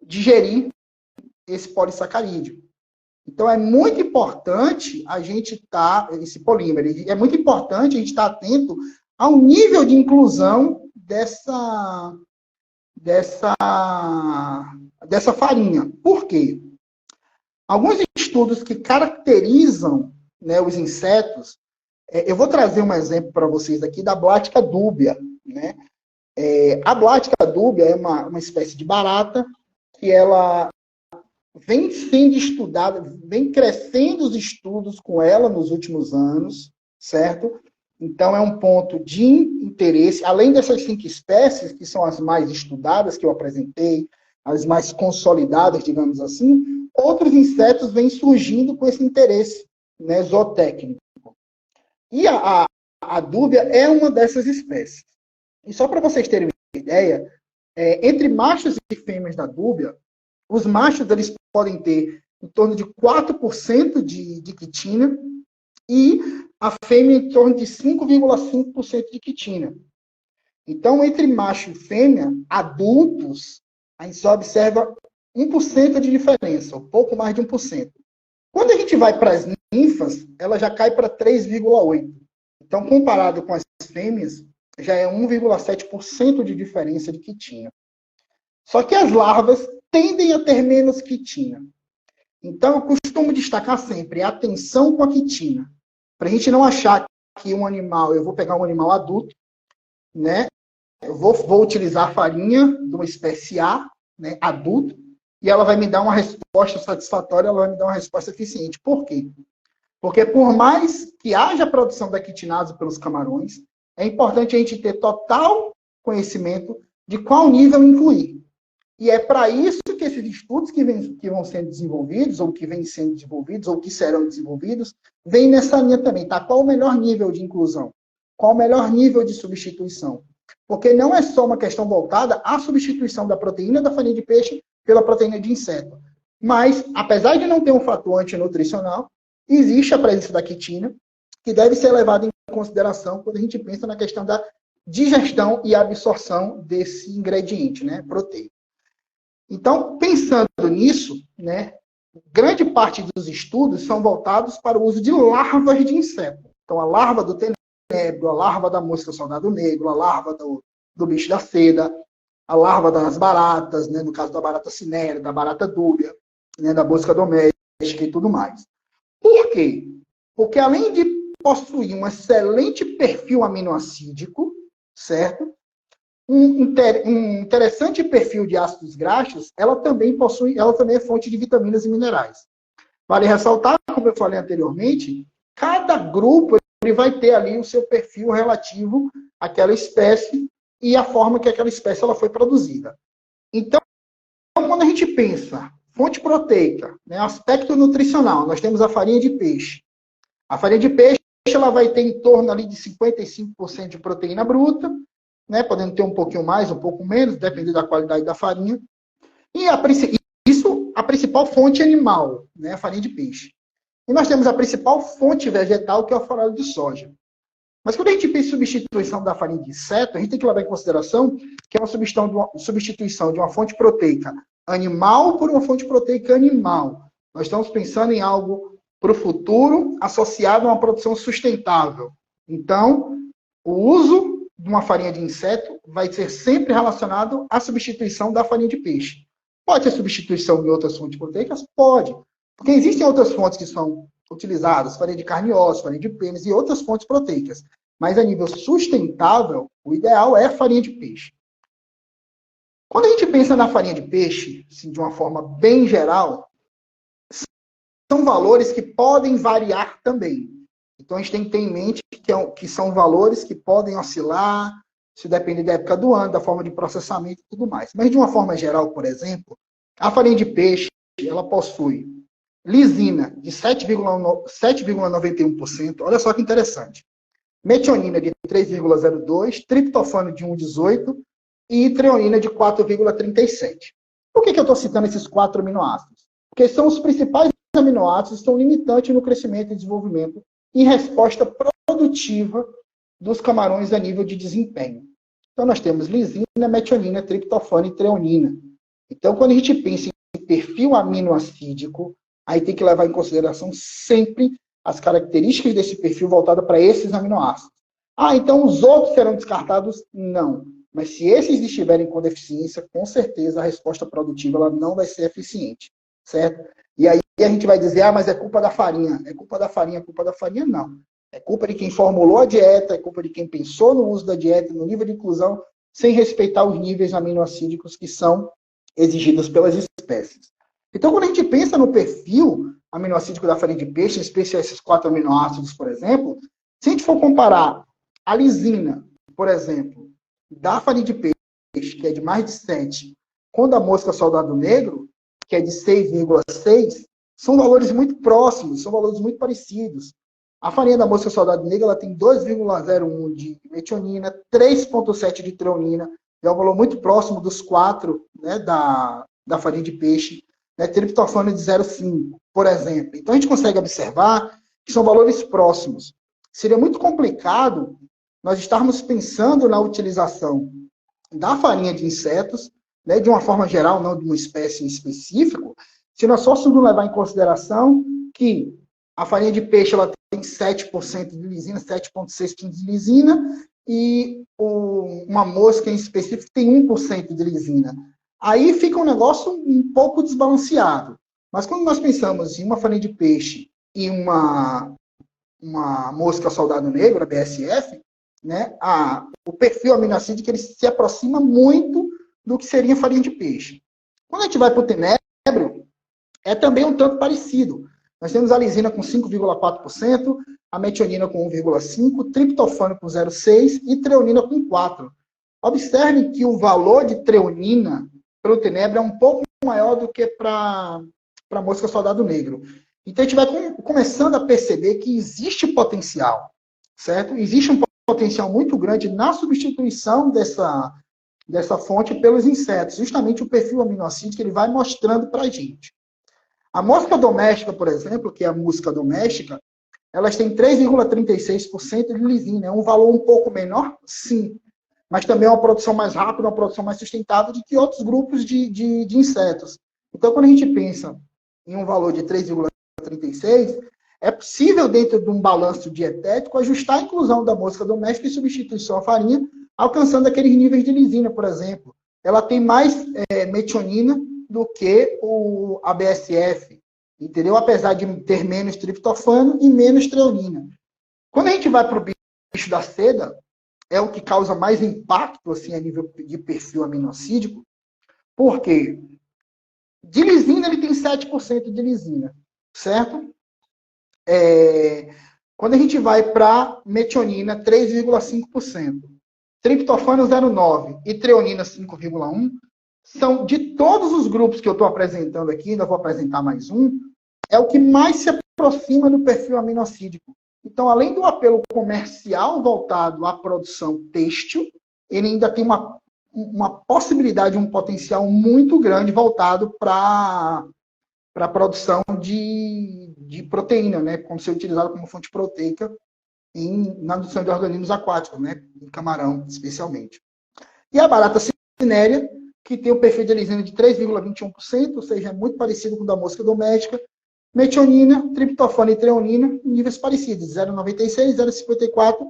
digerir esse polissacarídeo. Então, é muito importante a gente esse polímero, é muito importante a gente estar atento ao nível de inclusão dessa farinha. Por quê? Alguns estudos que caracterizam, né, os insetos, eu vou trazer um exemplo para vocês aqui da Blatica dúbia, né? A Blatica dúbia é uma espécie de barata que ela vem sendo estudada, vem crescendo os estudos com ela nos últimos anos, certo? Então, é um ponto de interesse, além dessas 5 espécies, que são as mais estudadas, que eu apresentei, as mais consolidadas, digamos assim, outros insetos vêm surgindo com esse interesse, né, zootécnico. E a dúbia é uma dessas espécies. E só para vocês terem uma ideia, entre machos e fêmeas da dúbia, os machos eles podem ter em torno de 4% de quitina e a fêmea em torno de 5,5% de quitina. Então, entre macho e fêmea, adultos, a gente só observa 1% de diferença, um pouco mais de 1%. Quando a gente vai para as ninfas, ela já cai para 3,8%. Então, comparado com as fêmeas, já é 1,7% de diferença de quitina. Só que as larvas tendem a ter menos quitina. Então, eu costumo destacar sempre a atenção com a quitina. Para a gente não achar que um animal, eu vou pegar um animal adulto, né? Eu vou utilizar a farinha de uma espécie A, né, adulto, e ela vai me dar uma resposta satisfatória, ela vai me dar uma resposta eficiente. Por quê? Porque por mais que haja produção da quitinase pelos camarões, é importante a gente ter total conhecimento de qual nível incluir. E é para isso que esses estudos que vão sendo desenvolvidos, ou que vêm sendo desenvolvidos, ou que serão desenvolvidos, vêm nessa linha também, tá? Qual o melhor nível de inclusão? Qual o melhor nível de substituição? Porque não é só uma questão voltada à substituição da proteína da farinha de peixe pela proteína de inseto. Mas, apesar de não ter um fator antinutricional, existe a presença da quitina, que deve ser levada em consideração quando a gente pensa na questão da digestão e absorção desse ingrediente, né, proteico. Então, pensando nisso, né, grande parte dos estudos são voltados para o uso de larvas de inseto. Então, a larva do tenebro, a larva da mosca soldado negro, a larva do bicho da seda, a larva das baratas, né, no caso da barata cinérea, da barata dúbia, né, da mosca doméstica e tudo mais. Por quê? Porque além de possuir um excelente perfil aminoácidico, certo? Um interessante perfil de ácidos graxos, ela também é fonte de vitaminas e minerais. Vale ressaltar, como eu falei anteriormente, cada grupo ele vai ter ali o seu perfil relativo àquela espécie e a forma que aquela espécie ela foi produzida. Então, quando a gente pensa fonte proteica, né, aspecto nutricional, nós temos a farinha de peixe. A farinha de peixe ela vai ter em torno ali de 55% de proteína bruta, né, podendo ter um pouquinho mais, um pouco menos, dependendo da qualidade da farinha. E a principal fonte animal, né, a farinha de peixe. E nós temos a principal fonte vegetal, que é o farelo de soja. Mas quando a gente pensa em substituição da farinha de inseto, a gente tem que levar em consideração que é uma substituição de uma fonte proteica animal por uma fonte proteica animal. Nós estamos pensando em algo para o futuro associado a uma produção sustentável. Então, o uso de uma farinha de inseto vai ser sempre relacionado à substituição da farinha de peixe. Pode ser substituição de outras fontes proteicas? Pode. Porque existem outras fontes que são utilizadas, farinha de carne e osso, farinha de pênis e outras fontes proteicas. Mas a nível sustentável, o ideal é farinha de peixe. Quando a gente pensa na farinha de peixe, assim, de uma forma bem geral, são valores que podem variar também. Então, a gente tem que ter em mente que são valores que podem oscilar, se depender da época do ano, da forma de processamento e tudo mais. Mas, de uma forma geral, por exemplo, a farinha de peixe, ela possui lisina de 7,91%, olha só que interessante. Metionina de 3,02%, triptofano de 1,18% e treonina de 4,37%. Por que eu estou citando esses 4 aminoácidos? Porque são os principais aminoácidos que estão limitantes no crescimento e desenvolvimento em resposta produtiva dos camarões a nível de desempenho. Então, nós temos lisina, metionina, triptofano e treonina. Então, quando a gente pensa em perfil aminoácidico, aí tem que levar em consideração sempre as características desse perfil voltado para esses aminoácidos. Ah, então os outros serão descartados? Não. Mas se esses estiverem com deficiência, com certeza a resposta produtiva ela não vai ser eficiente, certo? E aí a gente vai dizer, ah, mas é culpa da farinha. É culpa da farinha, é culpa da farinha? Não. É culpa de quem formulou a dieta, é culpa de quem pensou no uso da dieta, no nível de inclusão, sem respeitar os níveis aminoácidos que são exigidos pelas espécies. Então, quando a gente pensa no perfil aminoácido da farinha de peixe, em especial esses 4 aminoácidos, por exemplo, se a gente for comparar a lisina, por exemplo, da farinha de peixe, que é de mais de 7, com a da mosca soldado negro, que é de 6,6, são valores muito próximos, são valores muito parecidos. A farinha da mosca soldado negro ela tem 2,01 de metionina, 3,7 de treonina, é um valor muito próximo dos 4, né, da farinha de peixe, né, triptofano de 0,5, por exemplo. Então, a gente consegue observar que são valores próximos. Seria muito complicado nós estarmos pensando na utilização da farinha de insetos, né, de uma forma geral, não de uma espécie em específico, se nós só levar em consideração que a farinha de peixe ela tem 7% de lisina, 7,6% de lisina, e uma mosca em específico tem 1% de lisina. Aí fica um negócio um pouco desbalanceado. Mas quando nós pensamos em uma farinha de peixe e uma mosca soldado negro, a BSF, né, o perfil aminoácido ele se aproxima muito do que seria farinha de peixe. Quando a gente vai para o tenebro, é também um tanto parecido. Nós temos a lisina com 5,4%, a metionina com 1,5%, triptofano com 0,6% e treonina com 4%. Observem que o valor de treonina para o tenebro é um pouco maior do que para a mosca soldado negro. Então, a gente vai começando a perceber que existe potencial, certo? Existe um potencial muito grande na substituição dessa fonte pelos insetos. Justamente o perfil aminoácido ele vai mostrando para a gente. A mosca doméstica, por exemplo, que é a mosca doméstica, elas têm 3,36% de lisina. É um valor um pouco menor? Sim. Mas também é uma produção mais rápida, uma produção mais sustentável do que outros grupos de insetos. Então, quando a gente pensa em um valor de 3,36, é possível, dentro de um balanço dietético, ajustar a inclusão da mosca doméstica e substituição à farinha, alcançando aqueles níveis de lisina, por exemplo. Ela tem mais metionina do que a BSF, entendeu? Apesar de ter menos triptofano e menos treonina. Quando a gente vai para o bicho da seda, é o que causa mais impacto assim, a nível de perfil aminoácido, porque de lisina ele tem 7% de lisina, certo? Quando a gente vai para metionina, 3,5%. Triptofano 0,9% e treonina 5,1%. São, de todos os grupos que eu estou apresentando aqui, ainda vou apresentar mais um, é o que mais se aproxima do perfil aminoácido. Então, além do apelo comercial voltado à produção têxtil, ele ainda tem uma possibilidade, um potencial muito grande voltado para a produção de proteína, né? Como ser utilizado como fonte proteica na indução de organismos aquáticos, né? Em camarão, especialmente. E a barata cinérea, que tem o perfil de lisina de 3,21%, ou seja, é muito parecido com o da mosca doméstica. Metionina, triptofano e treonina, em níveis parecidos, 0,96, 0,54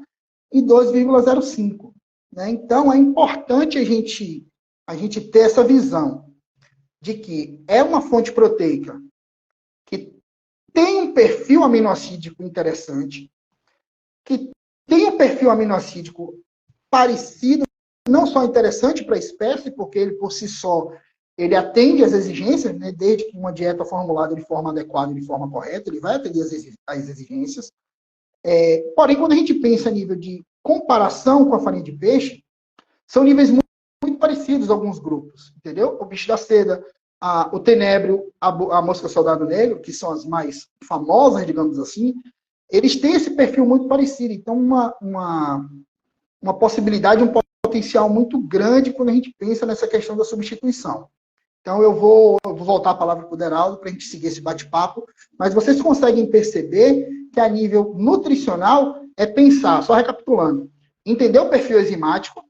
e 2,05. Né? Então, é importante a gente ter essa visão de que é uma fonte proteica que tem um perfil aminoácido interessante, que tem um perfil aminoácido parecido, não só interessante para a espécie, porque ele, por si só, ele atende às exigências, né? Desde que uma dieta formulada de forma adequada e de forma correta, ele vai atender às exigências. Porém, quando a gente pensa a nível de comparação com a farinha de peixe, são níveis muito, muito parecidos alguns grupos, entendeu? O bicho da seda, o tenebro, a mosca soldado negro, que são as mais famosas, digamos assim, eles têm esse perfil muito parecido. Então, uma possibilidade, um potencial muito grande quando a gente pensa nessa questão da substituição. Então, eu vou voltar a palavra para o Deraldo para a gente seguir esse bate-papo, mas vocês conseguem perceber que a nível nutricional é pensar, só recapitulando, entender o perfil enzimático,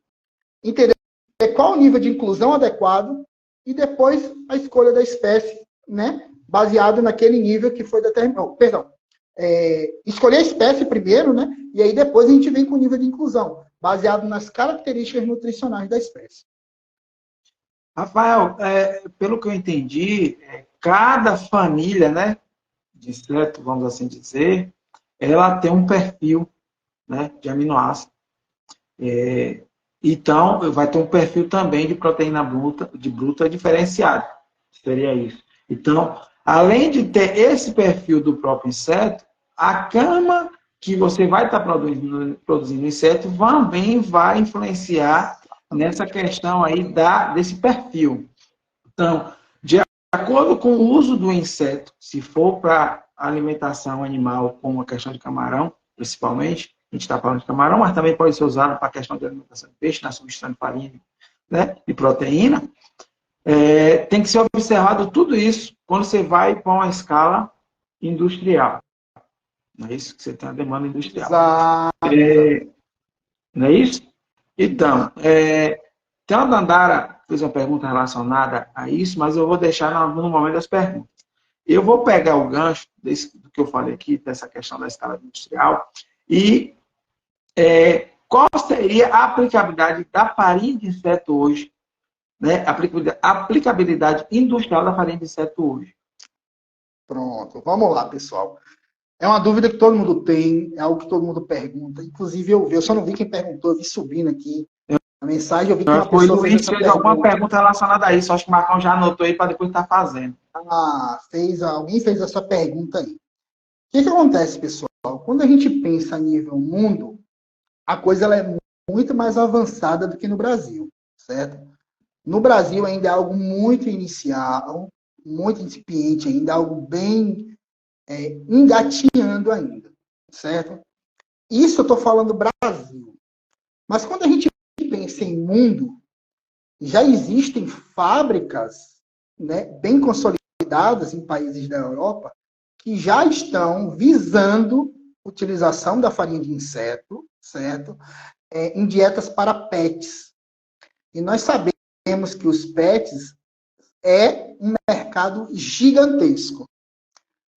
entender qual o nível de inclusão adequado e depois a escolha da espécie, né, baseado naquele nível que foi determinado. Escolher a espécie primeiro, né, e aí depois a gente vem com o nível de inclusão, baseado nas características nutricionais da espécie. Rafael, pelo que eu entendi, cada família, né, de inseto, vamos assim dizer, ela tem um perfil, né, de aminoácido. Então, vai ter um perfil também de proteína bruta diferenciado. Seria isso. Então, além de ter esse perfil do próprio inseto, a cama que você vai estar produzindo inseto também vai influenciar nessa questão aí desse perfil. Então, de acordo com o uso do inseto, se for para alimentação animal, como a questão de camarão, principalmente, a gente está falando de camarão, mas também pode ser usado para a questão de alimentação de peixe, na substituição de farinha, né, e proteína, tem que ser observado tudo isso quando você vai para uma escala industrial. Não é isso que você tem a demanda industrial. Exato. Não é isso? Então, a Dandara fez uma pergunta relacionada a isso, mas eu vou deixar no momento das perguntas. Eu vou pegar o gancho do que eu falei aqui, dessa questão da escala industrial, e qual seria a aplicabilidade da farinha de inseto hoje, né? A aplicabilidade industrial da farinha de inseto hoje. Pronto, vamos lá, pessoal. É uma dúvida que todo mundo tem, é algo que todo mundo pergunta. Inclusive, eu só não vi quem perguntou, eu vi subindo aqui a mensagem, eu vi que uma Foi pessoa o fez Luiz essa fez pergunta. alguma pergunta relacionada a isso. Acho que o Marcão já anotou aí para depois estar fazendo. Alguém fez essa pergunta aí. O que acontece, pessoal? Quando a gente pensa a nível mundo, a coisa ela é muito mais avançada do que no Brasil, certo? No Brasil ainda é algo muito inicial, muito incipiente ainda, algo bem engatinhando ainda, certo? Isso eu estou falando Brasil. Mas quando a gente pensa em mundo, já existem fábricas, né, bem consolidadas em países da Europa que já estão visando utilização da farinha de inseto, certo? Em dietas para pets. E nós sabemos que os pets é um mercado gigantesco.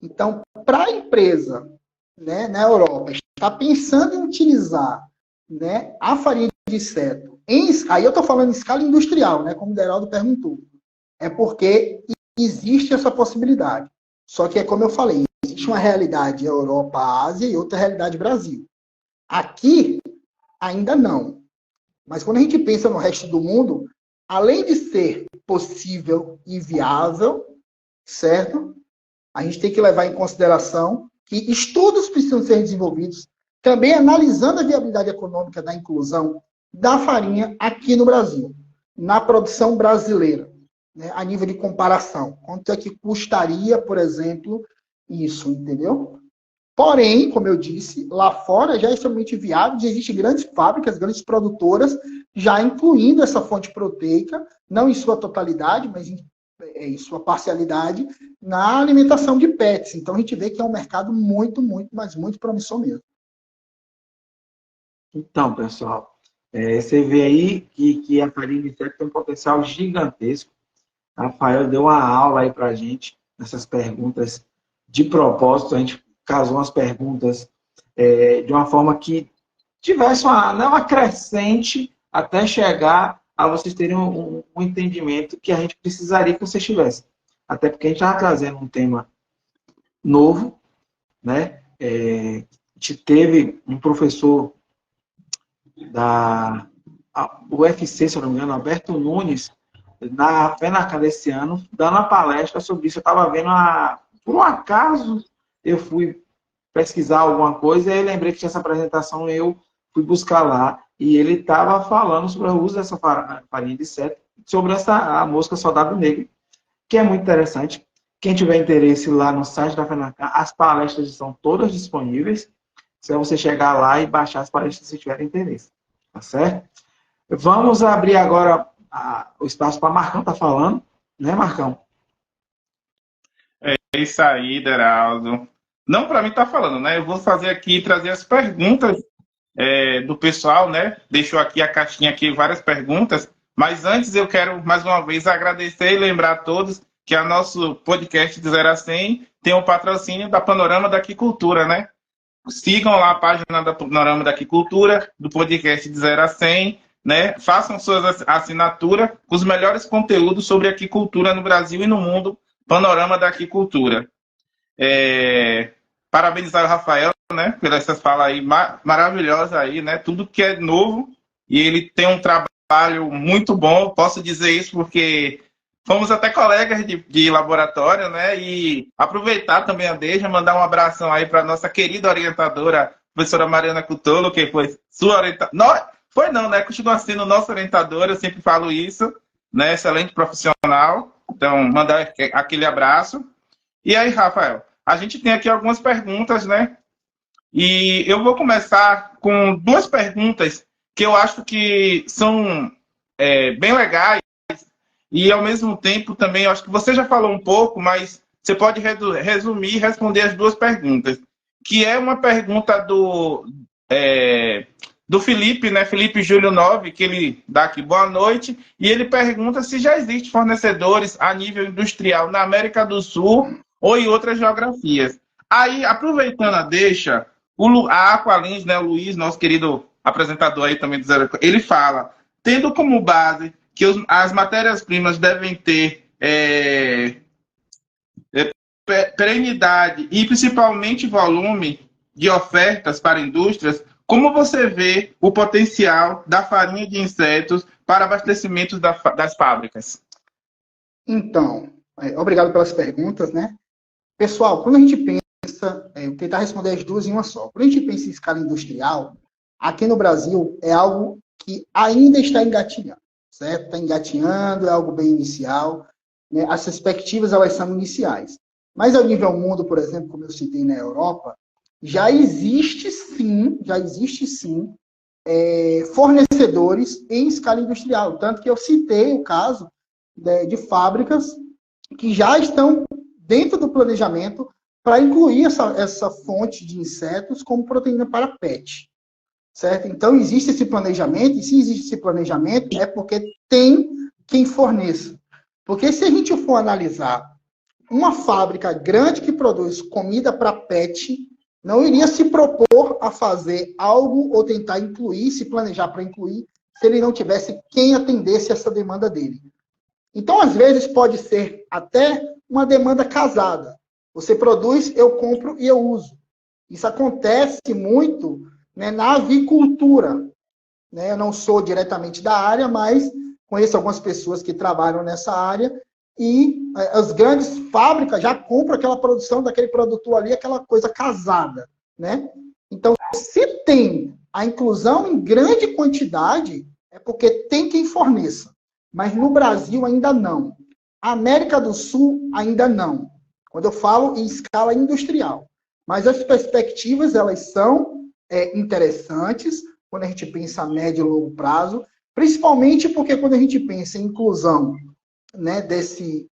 Então, para a empresa, né, na Europa está pensando em utilizar, né, a farinha de inseto, aí eu estou falando em escala industrial, né, como o Deraldo perguntou, é porque existe essa possibilidade. Só que é como eu falei, existe uma realidade Europa, Ásia e outra realidade Brasil. Aqui, ainda não. Mas quando a gente pensa no resto do mundo, além de ser possível e viável, certo? A gente tem que levar em consideração que estudos precisam ser desenvolvidos, também analisando a viabilidade econômica da inclusão da farinha aqui no Brasil, na produção brasileira, né, a nível de comparação. Quanto é que custaria, por exemplo, isso, entendeu? Porém, como eu disse, lá fora já é extremamente viável, já existem grandes fábricas, grandes produtoras, já incluindo essa fonte proteica, não em sua totalidade, mas em sua parcialidade, na alimentação de pets. Então, a gente vê que é um mercado muito, muito, mas muito promissor mesmo. Então, pessoal, você vê aí que a farinha de inseto tem um potencial gigantesco. Rafael deu uma aula aí para a gente, nessas perguntas de propósito. A gente casou umas perguntas de uma forma que tivesse uma crescente até chegar a vocês terem um entendimento que a gente precisaria que vocês tivessem. Até porque a gente estava trazendo um tema novo, né? A gente teve um professor da UFC, se eu não me engano, Alberto Nunes, na FENACAN desse ano, dando uma palestra sobre isso. Eu estava vendo, por um acaso, eu fui pesquisar alguma coisa e aí lembrei que tinha essa apresentação, eu fui buscar lá e ele estava falando sobre o uso dessa farinha de inseto, sobre a mosca saudável negra, que é muito interessante. Quem tiver interesse lá no site da FENACAN, as palestras estão todas disponíveis. Se você chegar lá e baixar as palestras se tiver interesse. Tá certo? Vamos abrir agora o espaço para Marcão estar falando. Né, Marcão? É isso aí, Deraldo. Não para mim estar falando, né? Eu vou fazer aqui, trazer as perguntas do pessoal, né? Deixou aqui a caixinha aqui, várias perguntas. Mas antes eu quero, mais uma vez, agradecer e lembrar a todos que o nosso podcast de 0 a 100 tem o patrocínio da Panorama da Aquicultura, né? Sigam lá a página da Panorama da Aquicultura, do podcast de 0 a 100, né? Façam suas assinaturas com os melhores conteúdos sobre aquicultura no Brasil e no mundo, Panorama da Aquicultura. Parabenizar o Rafael, né, por essas falas aí maravilhosas aí, né? Tudo que é novo e ele tem um trabalho muito bom, posso dizer isso porque fomos até colegas de laboratório, né? E aproveitar também a deixa, mandar um abração aí para nossa querida orientadora, professora Mariana Cutolo, que foi sua orientadora. Foi não, né? Continua sendo nossa orientadora, eu sempre falo isso, né? Excelente profissional. Então, mandar aquele abraço. E aí, Rafael, a gente tem aqui algumas perguntas, né? E eu vou começar com duas perguntas que eu acho que são bem legais. E, ao mesmo tempo, também, eu acho que você já falou um pouco, mas você pode resumir e responder as duas perguntas. Que é uma pergunta do Felipe, né? Felipe Júlio 9, que ele dá aqui boa noite, e ele pergunta se já existem fornecedores a nível industrial na América do Sul ou em outras geografias. Aí, aproveitando a deixa, a Aqualins, né, o Luiz, nosso querido apresentador aí também do Zero, ele fala, tendo como base que as matérias-primas devem ter perenidade e principalmente volume de ofertas para indústrias, como você vê o potencial da farinha de insetos para abastecimento das fábricas? Então, obrigado pelas perguntas, né? Pessoal, quando a gente pensa, vou tentar responder as duas em uma só. Quando a gente pensa em escala industrial, aqui no Brasil é algo que ainda está engatinhando, certo? Está engatinhando, é algo bem inicial, né? As perspectivas, elas são iniciais. Mas ao nível mundo, por exemplo, como eu citei na Europa, já existe sim fornecedores em escala industrial. Tanto que eu citei o caso de fábricas que já estão dentro do planejamento para incluir essa fonte de insetos como proteína para PET. Certo? Então, existe esse planejamento, e se existe esse planejamento, é porque tem quem forneça. Porque se a gente for analisar uma fábrica grande que produz comida para PET, não iria se propor a fazer algo ou tentar incluir, se planejar para incluir, se ele não tivesse quem atendesse essa demanda dele. Então, às vezes, pode ser até uma demanda casada. Você produz, eu compro e eu uso. Isso acontece muito, né, na avicultura. Né? Eu não sou diretamente da área, mas conheço algumas pessoas que trabalham nessa área e as grandes fábricas já compram aquela produção daquele produtor ali, aquela coisa casada. Né? Então, se tem a inclusão em grande quantidade, é porque tem quem forneça. Mas no Brasil ainda não. A América do Sul ainda não. Quando eu falo em escala industrial. Mas as perspectivas, elas são interessantes quando a gente pensa a médio e longo prazo, principalmente porque quando a gente pensa em inclusão, né, dessas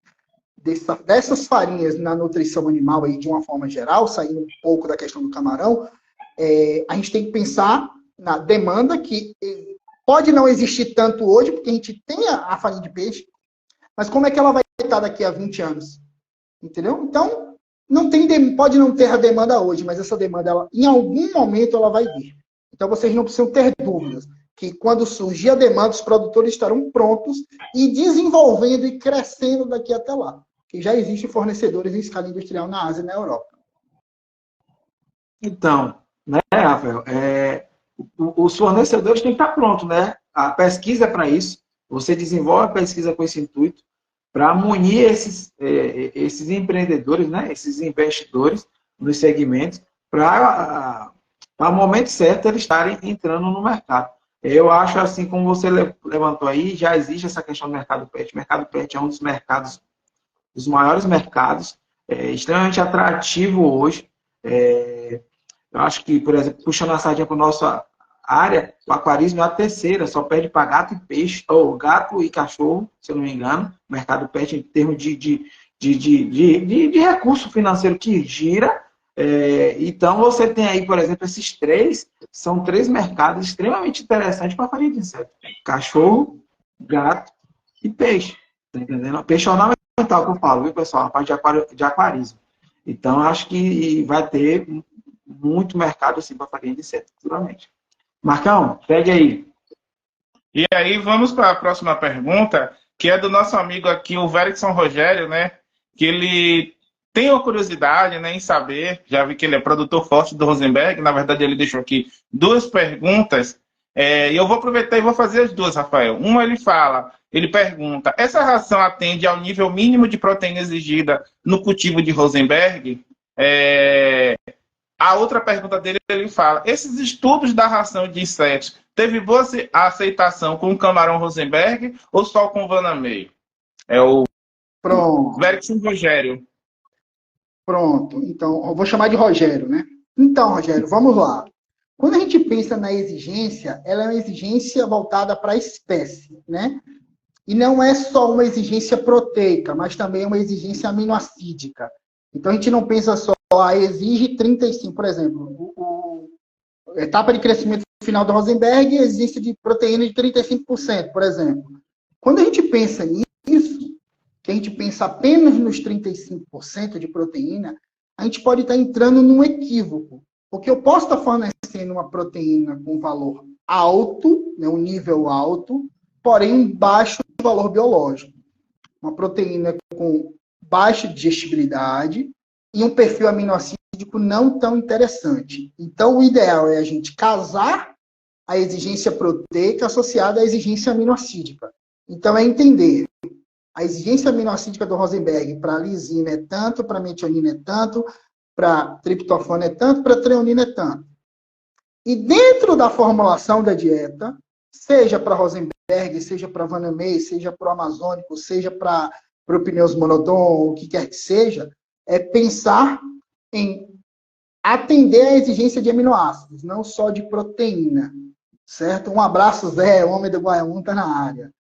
farinhas na nutrição animal aí, de uma forma geral, saindo um pouco da questão do camarão, a gente tem que pensar na demanda que pode não existir tanto hoje, porque a gente tem a farinha de peixe, mas como é que ela vai estar daqui a 20 anos? Entendeu? Então, pode não ter a demanda hoje, mas essa demanda, em algum momento, ela vai vir. Então, vocês não precisam ter dúvidas que quando surgir a demanda, os produtores estarão prontos e desenvolvendo e crescendo daqui até lá. Que já existem fornecedores em escala industrial na Ásia e na Europa. Então, né, Rafael, os fornecedores têm que estar prontos, né? A pesquisa é para isso. Você desenvolve a pesquisa com esse intuito para munir esses empreendedores, né? Esses investidores nos segmentos, para o momento certo eles estarem entrando no mercado. Eu acho, assim como você levantou aí, já existe essa questão do mercado PET. O mercado PET é um dos maiores mercados, extremamente atrativo hoje. Eu acho que, por exemplo, puxando a sardinha para a nossa área, o aquarismo é a terceira, só perde para gato e peixe, ou gato e cachorro, se eu não me engano, o mercado PET em termos de recurso financeiro que gira. Então, você tem aí, por exemplo, esses três, são três mercados extremamente interessantes para a farinha de inseto. Cachorro, gato e peixe. Tá entendendo? Peixe ornamental que eu falo, viu, pessoal? A parte de aquarismo. Então, acho que vai ter muito mercado assim, para farinha de inseto, futuramente. Marcão, pegue aí. E aí, vamos para a próxima pergunta, que é do nosso amigo aqui, o Verickson Rogério, né? Que ele tem uma curiosidade, né, em saber, já vi que ele é produtor forte do Rosenberg, na verdade ele deixou aqui duas perguntas, e eu vou aproveitar e vou fazer as duas, Rafael. Uma ele pergunta, essa ração atende ao nível mínimo de proteína exigida no cultivo de Rosenberg? A outra pergunta dele, ele fala, esses estudos da ração de insetos, teve boa aceitação com o camarão Rosenberg ou só com o Vanamei? É o Verickson Rogério. Pronto. Então, eu vou chamar de Rogério, né? Então, Rogério, vamos lá. Quando a gente pensa na exigência, ela é uma exigência voltada para a espécie, né? E não é só uma exigência proteica, mas também uma exigência aminoácidica. Então, a gente não pensa só, exige 35, por exemplo. A etapa de crescimento final do Rosenberg, exigência de proteína de 35%, por exemplo. Quando a gente pensa nisso, que a gente pensa apenas nos 35% de proteína, a gente pode estar entrando num equívoco. Porque eu posso estar fornecendo uma proteína com valor alto, né, um nível alto, porém um baixo valor biológico. Uma proteína com baixa digestibilidade, e um perfil aminoácidico não tão interessante. Então, o ideal é a gente casar a exigência proteica associada à exigência aminoácidica. Então, é entender a exigência aminoácidica do Rosenberg para a lisina é tanto, para a metionina é tanto, para triptofano é tanto, para a treonina é tanto. E dentro da formulação da dieta, seja para Rosenberg, seja para Vanamei, seja para o amazônico, seja para o pneus monodon, o que quer que seja, é pensar em atender à exigência de aminoácidos, não só de proteína, certo? Um abraço, Zé, o homem do Guaiúna está na área.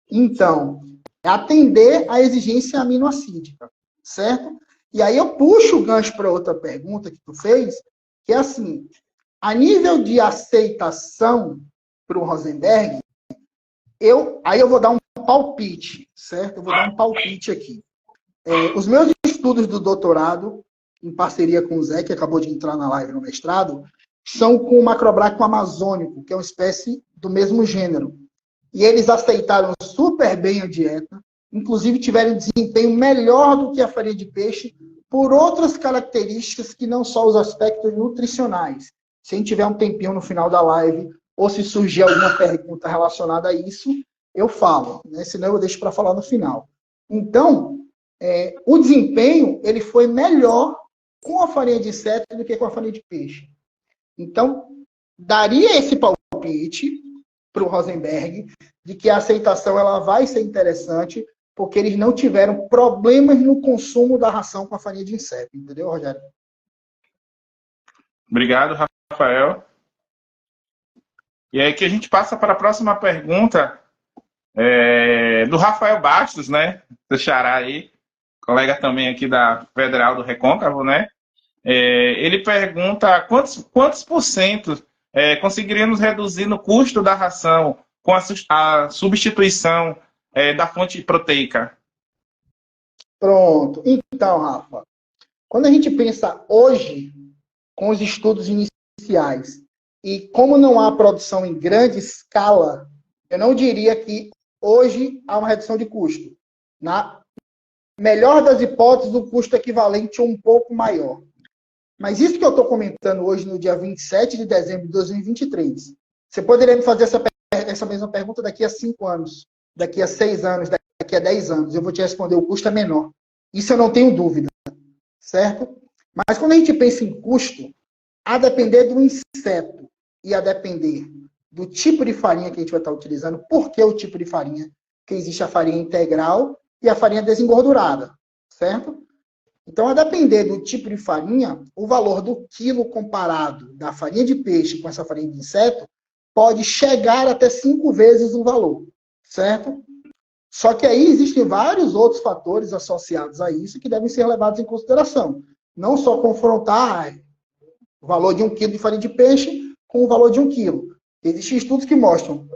Então, é atender à exigência aminoácidica, certo? E aí eu puxo o gancho para outra pergunta que tu fez, que é assim, a nível de aceitação para o Rosenberg, aí eu vou dar um palpite, certo? Eu vou dar um palpite aqui. Os meus estudos do doutorado, em parceria com o Zé, que acabou de entrar na live no mestrado, são com o macrobráquio amazônico, que é uma espécie do mesmo gênero. E eles aceitaram super bem a dieta, inclusive tiveram desempenho melhor do que a farinha de peixe, por outras características que não só os aspectos nutricionais. Se a gente tiver um tempinho no final da live, ou se surgir alguma pergunta relacionada a isso, eu falo, né? Senão eu deixo para falar no final. Então, o desempenho ele foi melhor com a farinha de inseto do que com a farinha de peixe. Então, daria esse palpite para o Rosenberg de que a aceitação ela vai ser interessante porque eles não tiveram problemas no consumo da ração com a farinha de inseto. Entendeu, Rogério? Obrigado, Rafael. E aí que a gente passa para a próxima pergunta do Rafael Bastos, né? Do Xará aí, colega também aqui da Federal do Recôncavo, né? Ele pergunta quantos por cento conseguiríamos reduzir no custo da ração com a substituição da fonte proteica? Pronto. Então, Rafa, quando a gente pensa hoje, com os estudos iniciais, e como não há produção em grande escala, eu não diria que hoje há uma redução de custo. Na melhor das hipóteses, o custo equivalente ou um pouco maior. Mas isso que eu estou comentando hoje, no dia 27 de dezembro de 2023, você poderia me fazer essa mesma pergunta daqui a 5 anos, daqui a 6 anos, daqui a 10 anos. Eu vou te responder, o custo é menor. Isso eu não tenho dúvida, certo? Mas quando a gente pensa em custo, a depender do inseto e a depender do tipo de farinha que a gente vai estar utilizando, por que o tipo de farinha? Porque existe a farinha integral e a farinha desengordurada, certo? Então, a depender do tipo de farinha, o valor do quilo comparado da farinha de peixe com essa farinha de inseto pode chegar até 5 vezes o valor, certo? Só que aí existem vários outros fatores associados a isso que devem ser levados em consideração. Não só confrontar o valor de 1 quilo de farinha de peixe com o valor de 1 quilo. Existem estudos que mostram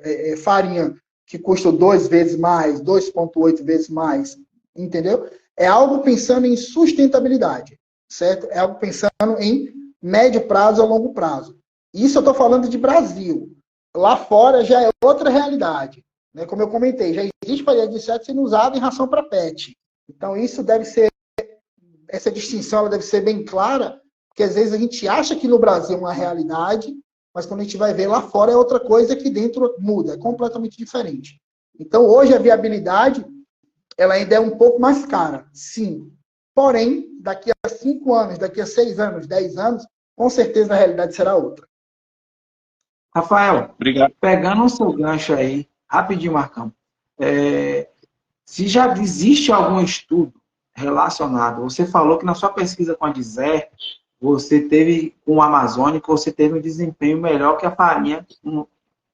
farinha que custa 2 vezes mais, 2,8 vezes mais, entendeu? É algo pensando em sustentabilidade, certo? É algo pensando em médio prazo a longo prazo. Isso eu estou falando de Brasil. Lá fora já é outra realidade. Né? Como eu comentei, já existe farinha de inseto sendo usada em ração para pet. Então isso deve ser, essa distinção ela deve ser bem clara, porque às vezes a gente acha que no Brasil é uma realidade, mas quando a gente vai ver lá fora é outra coisa que dentro muda, é completamente diferente. Então hoje a viabilidade ela ainda é um pouco mais cara, sim. Porém, daqui a 5 anos, daqui a 6 anos, 10 anos, com certeza a realidade será outra. Rafael, Obrigado. Pegando o seu gancho aí, rapidinho, Marcão, se já existe algum estudo relacionado, você falou que na sua pesquisa com a Dizer, você teve, com o amazônico, você teve um desempenho melhor que a farinha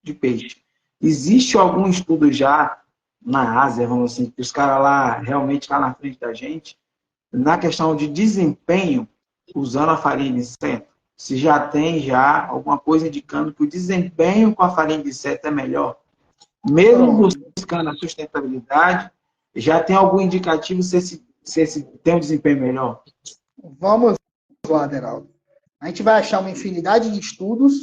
de peixe. Existe algum estudo já na Ásia, vamos assim, que os caras lá realmente estão na frente da gente, na questão de desempenho, usando a farinha de inseto? Se já tem alguma coisa indicando que o desempenho com a farinha de inseto é melhor? Mesmo buscando a sustentabilidade, já tem algum indicativo se esse tem um desempenho melhor? Vamos lá, Deraldo. A gente vai achar uma infinidade de estudos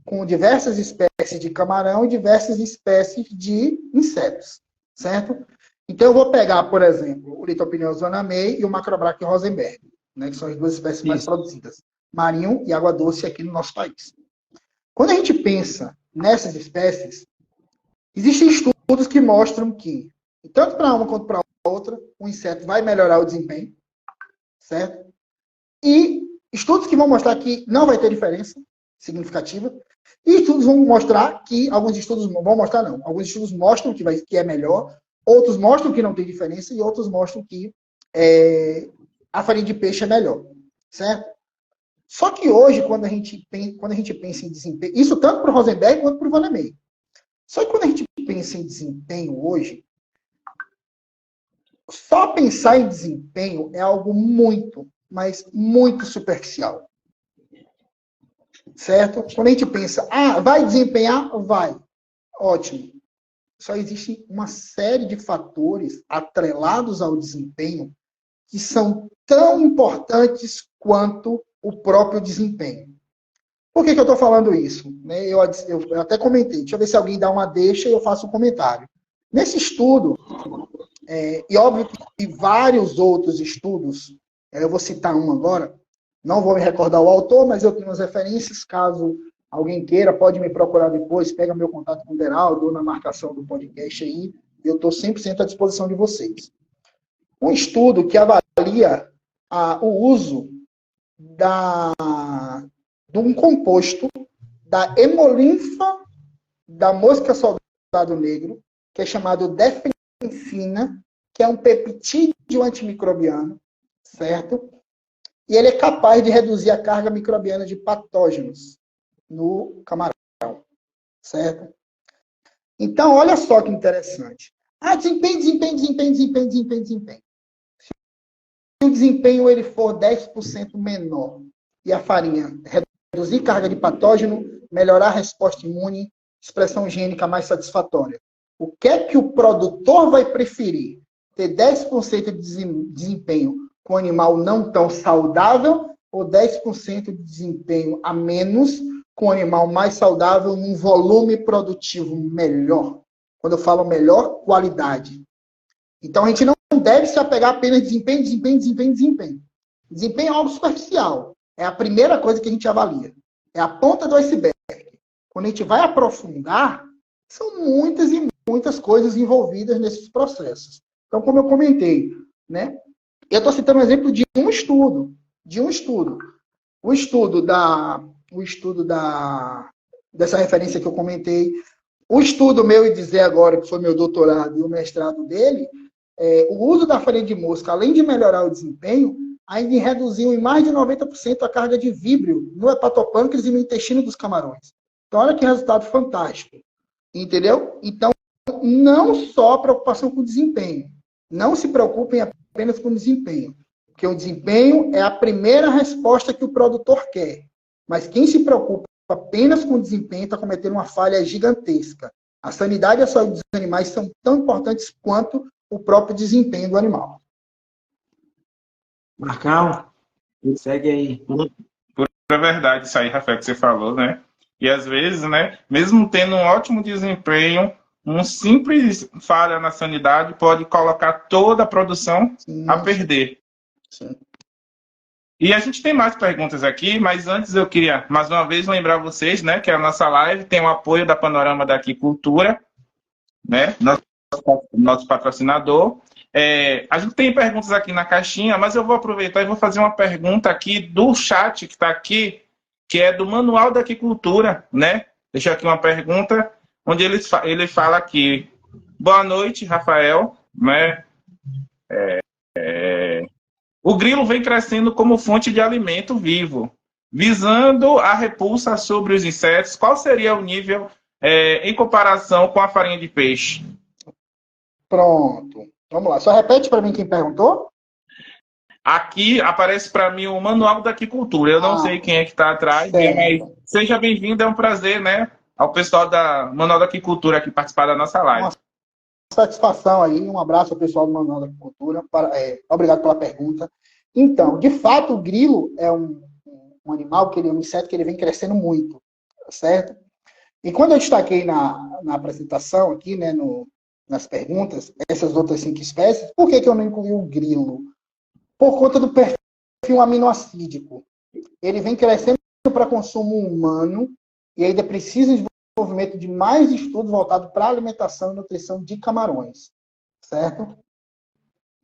com diversas espécies de camarão e diversas espécies de insetos, certo? Então, eu vou pegar, por exemplo, o Lithopineus vanamei e o Macrobráquio Rosenberg. né, que são as duas espécies mais produzidas, marinho e água doce aqui no nosso país. Quando a gente pensa nessas espécies, existem estudos que mostram que, tanto para uma quanto para outra, o inseto vai melhorar o desempenho, certo? E estudos que vão mostrar que não vai ter diferença significativa, e estudos vão mostrar que, alguns estudos mostram que é melhor, outros mostram que não tem diferença, e outros mostram que a farinha de peixe é melhor, certo? Só que hoje, quando a gente pensa em desempenho, isso tanto para o Rosenberg quanto para o Vandermeer, só que quando a gente pensa em desempenho hoje, só pensar em desempenho é algo muito, mas muito superficial. Certo? Quando a gente pensa, vai desempenhar? Vai. Ótimo. Só existe uma série de fatores atrelados ao desempenho que são tão importantes quanto o próprio desempenho. Por que eu estou falando isso? Eu até comentei. Deixa eu ver se alguém dá uma deixa e eu faço um comentário. Nesse estudo, e óbvio que vários outros estudos, eu vou citar um agora, não vou me recordar o autor, mas eu tenho as referências, caso alguém queira, pode me procurar depois, pega meu contato com o Deraldo, ou na marcação do podcast aí, eu estou 100% à disposição de vocês. Um estudo que avalia o uso de um composto da hemolinfa da mosca soldado negro, que é chamado defensina, que é um peptídeo antimicrobiano, certo? E ele é capaz de reduzir a carga microbiana de patógenos no camarão, certo? Então, olha só que interessante. Desempenho. Se o desempenho ele for 10% menor e a farinha reduzir carga de patógeno, melhorar a resposta imune, expressão higiênica mais satisfatória. O que é que o produtor vai preferir? Ter 10% de desempenho com animal não tão saudável ou 10% de desempenho a menos com animal mais saudável num volume produtivo melhor? Quando eu falo melhor, qualidade. Então, a gente não deve se apegar apenas desempenho. Desempenho é algo superficial. É a primeira coisa que a gente avalia. É a ponta do iceberg. Quando a gente vai aprofundar, são muitas e muitas coisas envolvidas nesses processos. Então, como eu comentei, né? Eu estou citando um exemplo de um estudo. O estudo dessa referência que eu comentei. O estudo meu e dizer agora, que foi meu doutorado e o mestrado dele, o uso da farinha de mosca, além de melhorar o desempenho, ainda reduziu em mais de 90% a carga de víbrio no hepatopâncreas e no intestino dos camarões. Então, olha que resultado fantástico. Entendeu? Então, não só preocupação com o desempenho. Não se preocupem apenas com o desempenho. Porque o desempenho é a primeira resposta que o produtor quer. Mas quem se preocupa apenas com o desempenho está cometendo uma falha gigantesca. A sanidade e a saúde dos animais são tão importantes quanto o próprio desempenho do animal. Marcão, segue aí. É verdade isso aí, Rafael, que você falou, né? E às vezes, né, mesmo tendo um ótimo desempenho, um simples falha na sanidade pode colocar toda a produção a perder. Sim. E a gente tem mais perguntas aqui, mas antes eu queria, mais uma vez, lembrar vocês, né, que a nossa live tem o apoio da Panorama da Aquicultura, né, nosso patrocinador. A gente tem perguntas aqui na caixinha, mas eu vou aproveitar e vou fazer uma pergunta aqui do chat que está aqui, que é do Manual da Aquicultura, né? Deixa aqui uma pergunta, onde ele fala aqui: boa noite, Rafael, né? O grilo vem crescendo como fonte de alimento vivo, visando a repulsa sobre os insetos. Qual seria o nível em comparação com a farinha de peixe? Pronto. Vamos lá. Só repete para mim quem perguntou. Aqui aparece para mim o Manual da Aquicultura. Eu não sei quem é que está atrás, mas seja bem-vindo. É um prazer, né? Ao pessoal da Manual da Aquicultura aqui participar da nossa live. Uma satisfação aí. Um abraço ao pessoal do Manual da Aquicultura. Obrigado pela pergunta. Então, de fato, o grilo é um animal, um inseto que ele vem crescendo muito, certo? E quando eu destaquei na apresentação aqui, né, nas perguntas, essas outras 5 espécies, por que eu não incluí o grilo? Por conta do perfil perfil aminoácidico, ele vem crescendo para consumo humano e ainda precisa de desenvolvimento de mais estudos voltados para alimentação e nutrição de camarões, certo?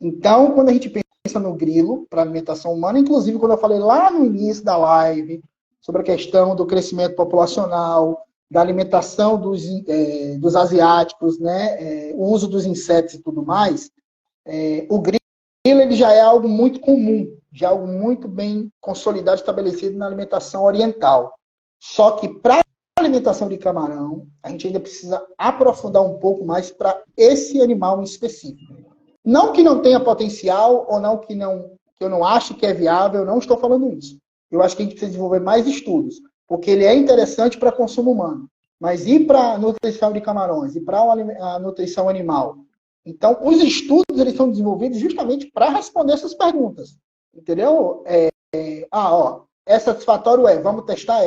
Então, quando a gente pensa no grilo para alimentação humana, inclusive quando eu falei lá no início da live sobre a questão do crescimento populacional, da alimentação dos asiáticos, né, o uso dos insetos e tudo mais, o grilo ele já é algo muito comum, já é algo muito bem consolidado, estabelecido na alimentação oriental. Só que para a alimentação de camarão, a gente ainda precisa aprofundar um pouco mais para esse animal em específico. Não que não tenha potencial, ou não que eu não acho que é viável, eu não estou falando isso. Eu acho que a gente precisa desenvolver mais estudos, porque ele é interessante para consumo humano. Mas e para a nutrição de camarões? E para a nutrição animal? Então, os estudos eles são desenvolvidos justamente para responder essas perguntas. Entendeu? É satisfatório? Vamos testar?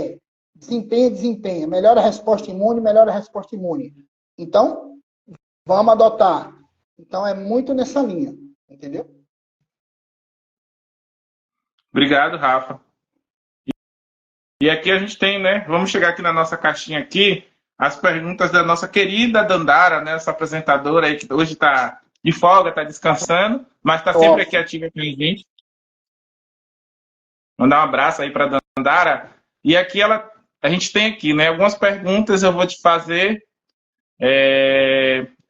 Desempenha. Melhora a resposta imune. Então, vamos adotar. Então, é muito nessa linha. Entendeu? Obrigado, Rafa. E aqui a gente tem, né? Vamos chegar aqui na nossa caixinha aqui, as perguntas da nossa querida Dandara, né? Essa apresentadora aí que hoje está de folga, está descansando, mas está sempre aqui ativa com a gente. Mandar um abraço aí para Dandara. E aqui a gente tem aqui, né? Algumas perguntas eu vou te fazer.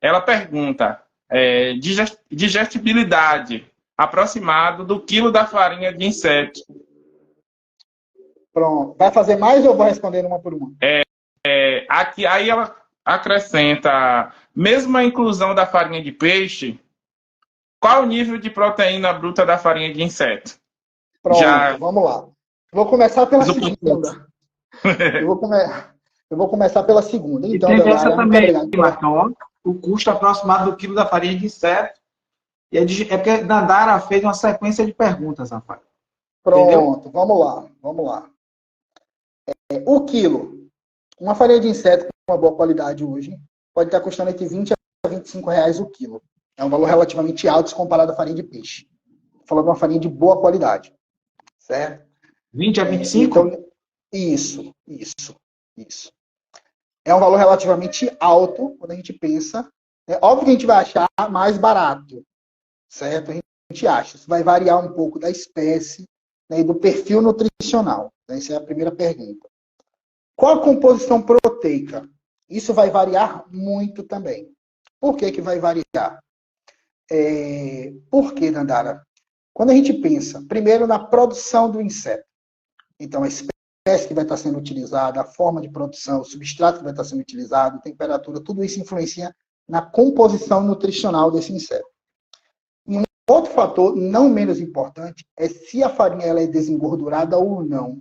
Ela pergunta digestibilidade aproximado do quilo da farinha de inseto. Pronto. Vai fazer mais ou eu vou responder uma por uma? Aqui, aí ela acrescenta, mesmo a inclusão da farinha de peixe, qual o nível de proteína bruta da farinha de inseto? Pronto, vamos lá. Vou começar pela segunda. Eu vou começar pela segunda. Então, e tem essa também, Marcão, o custo aproximado do quilo da farinha de inseto. E é porque Dandara fez uma sequência de perguntas, rapaz. Pronto, entendeu? Vamos lá. O quilo. Uma farinha de inseto com uma boa qualidade hoje pode estar custando entre 20 a 25 reais o quilo. É um valor relativamente alto se comparado à farinha de peixe. Estou falando de uma farinha de boa qualidade. Certo? 20 a 25? Então, isso. É um valor relativamente alto quando a gente pensa. É óbvio que a gente vai achar mais barato. Certo? A gente acha. Isso vai variar um pouco da espécie, né, e do perfil nutricional. Essa é a primeira pergunta. Qual a composição proteica? Isso vai variar muito também. Por que vai variar? Por que, Dandara? Quando a gente pensa, primeiro, na produção do inseto. Então, a espécie que vai estar sendo utilizada, a forma de produção, o substrato que vai estar sendo utilizado, a temperatura, tudo isso influencia na composição nutricional desse inseto. E um outro fator, não menos importante, é se a farinha ela é desengordurada ou não.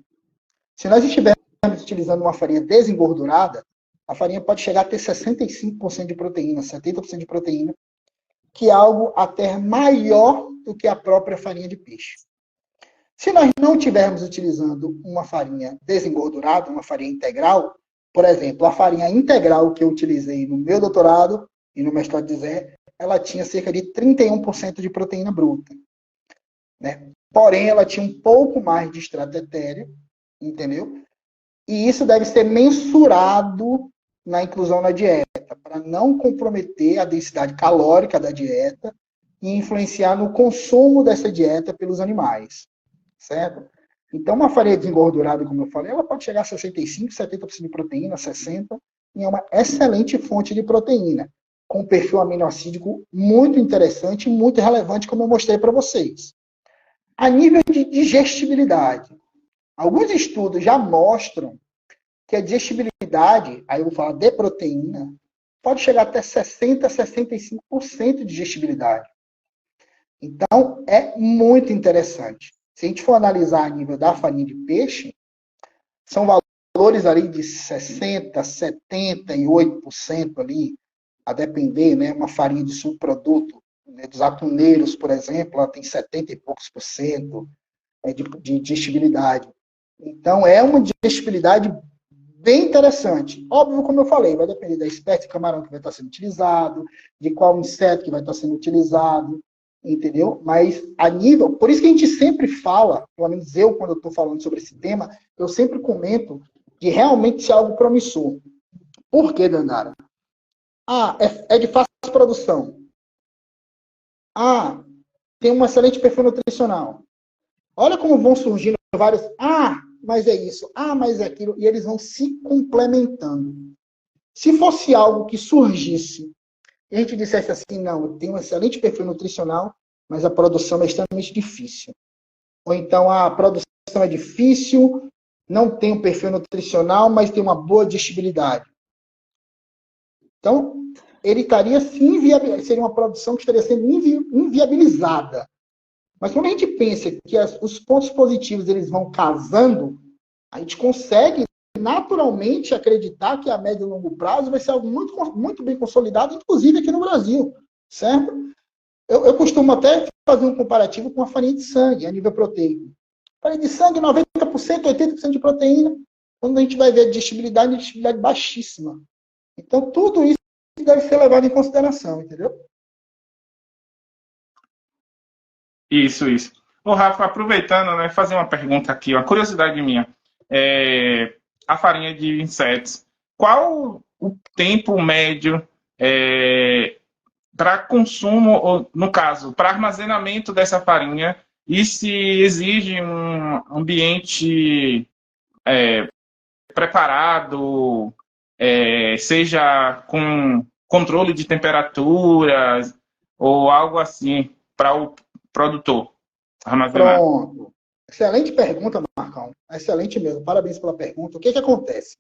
Se nós estivermos utilizando uma farinha desengordurada, a farinha pode chegar a ter 65% de proteína, 70% de proteína, que é algo até maior do que a própria farinha de peixe. Se nós não estivermos utilizando uma farinha desengordurada, uma farinha integral, por exemplo, a farinha integral que eu utilizei no meu doutorado e no mestrado de Zé, ela tinha cerca de 31% de proteína bruta. Né? Porém, ela tinha um pouco mais de extrato etéreo, entendeu? E isso deve ser mensurado na inclusão na dieta, para não comprometer a densidade calórica da dieta e influenciar no consumo dessa dieta pelos animais, certo? Então, uma farinha desengordurada, como eu falei, ela pode chegar a 65%, 70% de proteína, 60%, e é uma excelente fonte de proteína, com um perfil aminoácidico muito interessante e muito relevante, como eu mostrei para vocês. A nível de digestibilidade, alguns estudos já mostram que a digestibilidade, aí eu vou falar de proteína, pode chegar até 60%, 65% de digestibilidade. Então, é muito interessante. Se a gente for analisar a nível da farinha de peixe, são valores ali de 60%, 78% ali, a depender, né? Uma farinha de subproduto, né, dos atuneiros, por exemplo, ela tem 70 e poucos por cento de digestibilidade. Então, é uma digestibilidade bem interessante. Óbvio, como eu falei, vai depender da espécie de camarão que vai estar sendo utilizado, de qual inseto que vai estar sendo utilizado, entendeu? Mas a nível... Por isso que a gente sempre fala, pelo menos eu, quando eu estou falando sobre esse tema, eu sempre comento de realmente ser algo promissor. Por quê, Dandara? É de fácil produção. Tem um excelente perfil nutricional. Olha como vão surgindo vários... mas é isso. Mas é aquilo. E eles vão se complementando. Se fosse algo que surgisse e a gente dissesse assim, não, eu tenho um excelente perfil nutricional, mas a produção é extremamente difícil. Ou então a produção é difícil, não tem um perfil nutricional, mas tem uma boa digestibilidade. Então, ele estaria sim seria uma produção que estaria sendo inviabilizada. Mas quando a gente pensa que os pontos positivos eles vão casando, a gente consegue naturalmente acreditar que a médio e longo prazo vai ser algo muito, muito bem consolidado, inclusive aqui no Brasil, certo? Eu costumo até fazer um comparativo com a farinha de sangue, a nível proteico. Farinha de sangue, 90%, 80% de proteína. Quando a gente vai ver a digestibilidade baixíssima. Então, tudo isso deve ser levado em consideração, entendeu? Isso. Ô, Rafa, aproveitando, né, fazer uma pergunta aqui, uma curiosidade minha. A farinha de insetos, qual o tempo médio para consumo, ou, no caso, para armazenamento dessa farinha, e se exige um ambiente preparado, seja com controle de temperaturas ou algo assim para o produtor armazenar? Pronto. Excelente pergunta, Marcão. Excelente mesmo. Parabéns pela pergunta. O que acontece?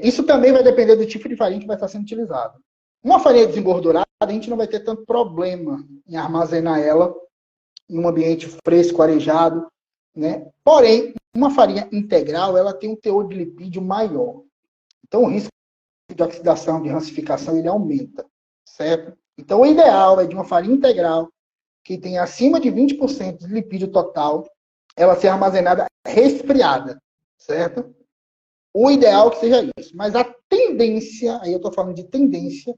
Isso também vai depender do tipo de farinha que vai estar sendo utilizado. Uma farinha desengordurada, a gente não vai ter tanto problema em armazenar ela em um ambiente fresco, arejado, né? Porém, uma farinha integral, ela tem um teor de lipídio maior. Então, o risco de oxidação, de rancificação, ele aumenta, certo? Então, o ideal é de uma farinha integral que tem acima de 20% de lipídio total, ela ser armazenada resfriada, certo? O ideal é que seja isso. Mas a tendência, aí eu estou falando de tendência,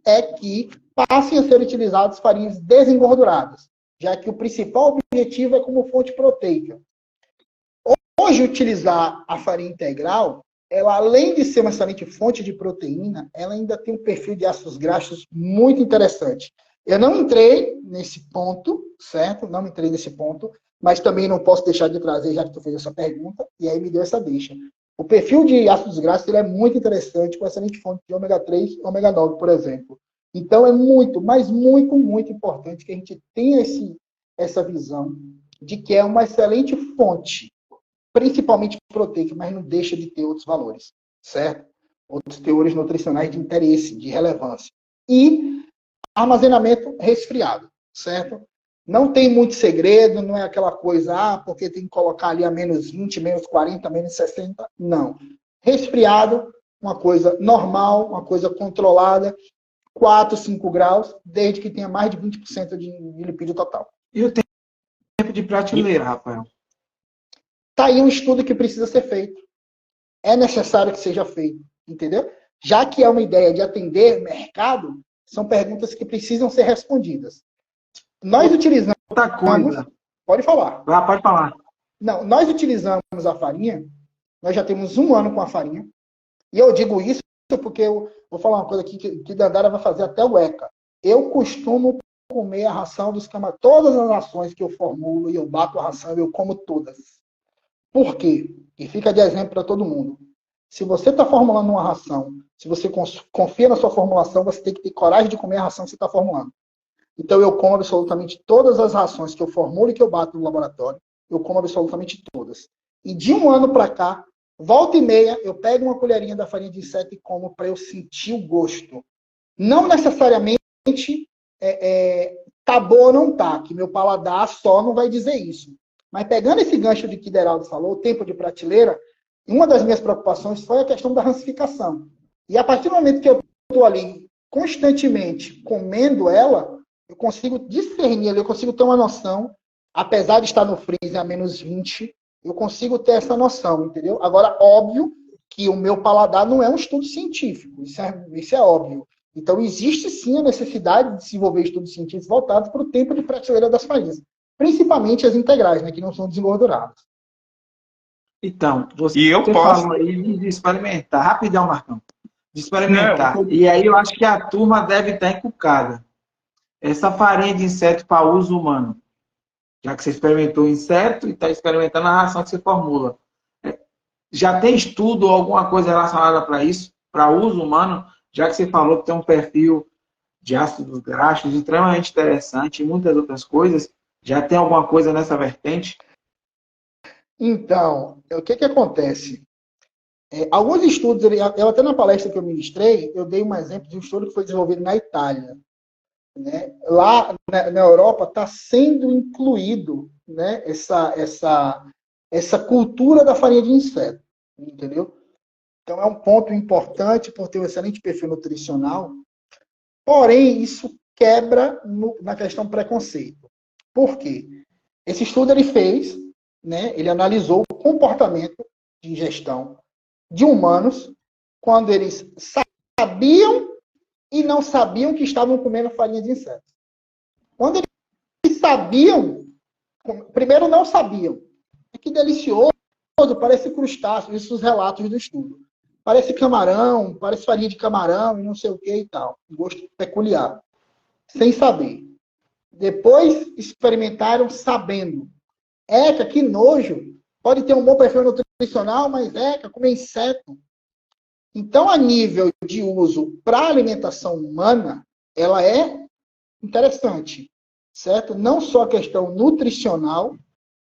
é que passem a ser utilizadas farinhas desengorduradas, já que o principal objetivo é como fonte proteica. Hoje, utilizar a farinha integral, ela, além de ser uma excelente fonte de proteína, ela ainda tem um perfil de ácidos graxos muito interessante. Eu não entrei nesse ponto, certo? Não entrei nesse ponto, mas também não posso deixar de trazer, já que tu fez essa pergunta, e aí me deu essa deixa. O perfil de ácidos graxos ele é muito interessante, com excelente fonte de ômega 3 e ômega 9, por exemplo. Então, é muito, mas muito, muito importante que a gente tenha essa visão de que é uma excelente fonte, principalmente proteica, mas não deixa de ter outros valores, certo? Outros teores nutricionais de interesse, de relevância. E armazenamento resfriado, certo? Não tem muito segredo, não é aquela coisa, porque tem que colocar ali a menos 20, menos 40, menos 60. Não. Resfriado, uma coisa normal, uma coisa controlada, 4, 5 graus, desde que tenha mais de 20% de lipídio total. E o tempo de prateleira, Rafael? Está aí um estudo que precisa ser feito. É necessário que seja feito, entendeu? Já que é uma ideia de atender mercado, são perguntas que precisam ser respondidas. Nós utilizamos... Outra coisa. Pode falar. Pode falar. Não, nós utilizamos a farinha, nós já temos 1 ano com a farinha, e eu digo isso porque eu vou falar uma coisa aqui que Dandara vai fazer até o ECA. Eu costumo comer a ração dos camaradas. Todas as rações que eu formulo e eu bato a ração, eu como todas. Por quê? E fica de exemplo para todo mundo. Se você está formulando uma ração, se você confia na sua formulação, você tem que ter coragem de comer a ração que você está formulando. Então, eu como absolutamente todas as rações que eu formulo e que eu bato no laboratório. Eu como absolutamente todas. E de 1 ano para cá, volta e meia, eu pego uma colherinha da farinha de inseto e como para eu sentir o gosto. Não necessariamente tá boa ou não tá, que meu paladar só não vai dizer isso. Mas pegando esse gancho de que Deraldo falou, o tempo de prateleira, uma das minhas preocupações foi a questão da rancificação. E a partir do momento que eu estou ali constantemente comendo ela, eu consigo discernir, eu consigo ter uma noção, apesar de estar no freezer a menos 20, eu consigo ter essa noção, entendeu? Agora, óbvio que o meu paladar não é um estudo científico, isso é óbvio. Então, existe sim a necessidade de desenvolver estudos científicos voltados para o tempo de prateleira das farinhas, principalmente as integrais, né, que não são desengorduradas. Então, E eu você posso. falou aí de experimentar, rapidão, Marcão, de experimentar. Não, E aí eu acho que a turma deve estar encucada. Essa farinha de inseto para uso humano, já que você experimentou o inseto e está experimentando a ração que você formula. Já tem estudo ou alguma coisa relacionada para isso, para uso humano, já que você falou que tem um perfil de ácidos graxos extremamente interessante e muitas outras coisas, já tem alguma coisa nessa vertente? Então, o que acontece? Alguns estudos, eu até na palestra que eu ministrei, eu dei um exemplo de um estudo que foi desenvolvido na Itália. Né? Lá na Europa está sendo incluído, né, essa cultura da farinha de inseto, entendeu? Então é um ponto importante por ter um excelente perfil nutricional, porém isso quebra na questão preconceito. Por quê? Esse estudo ele fez, né, ele analisou o comportamento de ingestão de humanos quando eles sabiam e não sabiam que estavam comendo farinha de inseto. Quando eles sabiam, primeiro não sabiam. Que delicioso, parece crustáceo, isso os relatos do estudo. Parece camarão, parece farinha de camarão e não sei o que e tal. Gosto peculiar. Sem saber. Depois experimentaram sabendo. Eca, que nojo. Pode ter um bom perfil nutricional, mas eca, comer inseto. Então, a nível de uso para alimentação humana, ela é interessante, certo? Não só a questão nutricional,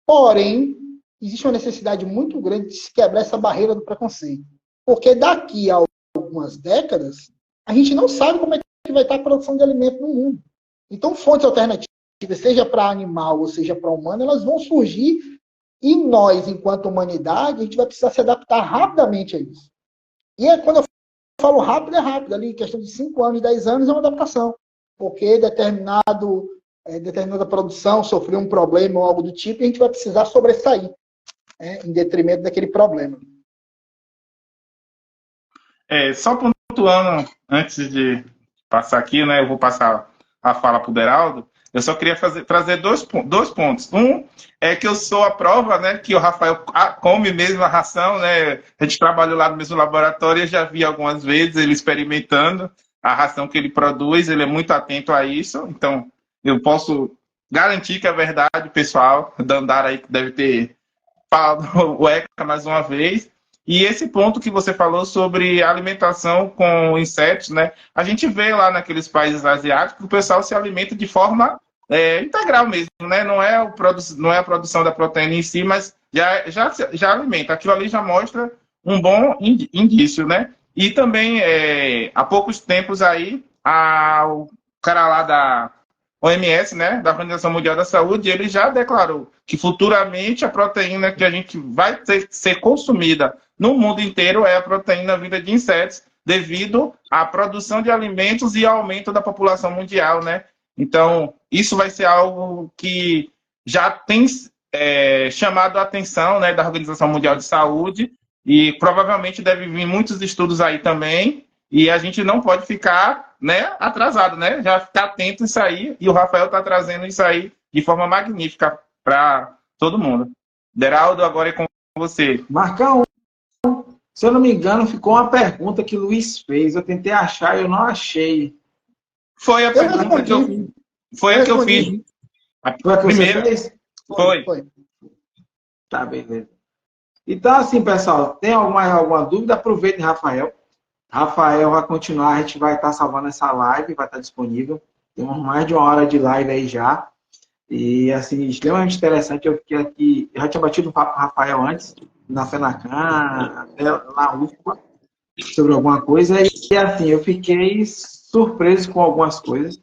porém, existe uma necessidade muito grande de se quebrar essa barreira do preconceito. Porque daqui a algumas décadas, a gente não sabe como é que vai estar a produção de alimento no mundo. Então, fontes alternativas, seja para animal ou seja para humano, elas vão surgir e nós, enquanto humanidade, a gente vai precisar se adaptar rapidamente a isso. E quando eu falo rápido, é rápido. Ali, questão de 5 anos, 10 anos, é uma adaptação. Porque determinada produção sofreu um problema ou algo do tipo, e a gente vai precisar sobressair, em detrimento daquele problema. Só pontuando, antes de passar aqui, né, eu vou passar a fala para o Deraldo, eu só queria trazer dois pontos. Um é que eu sou a prova, né, que o Rafael come mesmo a ração, né? A gente trabalhou lá no mesmo laboratório, eu já vi algumas vezes ele experimentando a ração que ele produz, ele é muito atento a isso, então eu posso garantir que é verdade, pessoal, Dandara aí que deve ter falado o ECA mais uma vez. E esse ponto que você falou sobre alimentação com insetos, né? A gente vê lá naqueles países asiáticos que o pessoal se alimenta de forma integral mesmo, né? Não é a produção da proteína em si, mas já alimenta. Aquilo ali já mostra um bom indício, né? E também, há poucos tempos aí, o cara lá da OMS, né, da Organização Mundial da Saúde, ele já declarou que futuramente a proteína que a gente vai ser consumida no mundo inteiro é a proteína vinda de insetos, devido à produção de alimentos e ao aumento da população mundial, né? Então, isso vai ser algo que já tem chamado a atenção, né, da Organização Mundial de Saúde, e provavelmente deve vir muitos estudos aí também, e a gente não pode ficar, né, atrasado, né? Já ficar atento nisso aí, e o Rafael está trazendo isso aí de forma magnífica para todo mundo. Deraldo, agora é com você. Marcão, se eu não me engano, ficou uma pergunta que o Luiz fez. Eu tentei achar e eu não achei. Foi a pergunta que eu fiz. Foi a que eu fiz. Foi a que você fez? Foi. Tá, beleza. Então, assim, pessoal, tem alguma dúvida? Aproveite, Rafael. Rafael vai continuar, a gente vai estar salvando essa live, vai estar disponível. Temos mais de 1 hora de live aí já. E, assim, extremamente interessante. Eu fiquei aqui, eu já tinha batido um papo com o Rafael antes, na FENACAN, até na UFPA, sobre alguma coisa. E, assim, eu fiquei surpreso com algumas coisas.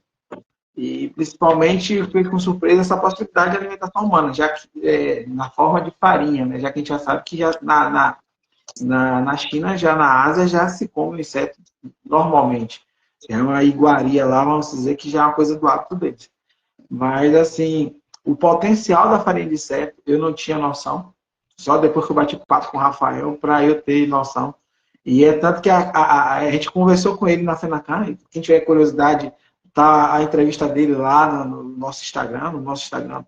E, principalmente, fiquei com surpresa essa possibilidade de alimentação humana, já que na forma de farinha, né? Já que a gente já sabe que já na China, já na Ásia, já se come inseto normalmente. É uma iguaria lá, vamos dizer que já é uma coisa do hábito deles. Mas, assim, o potencial da farinha de inseto, eu não tinha noção. Só depois que eu bati papo com o Rafael, para eu ter noção. E é tanto que a gente conversou com ele na FENACAN, quem tiver curiosidade, tá a entrevista dele lá no nosso Instagram,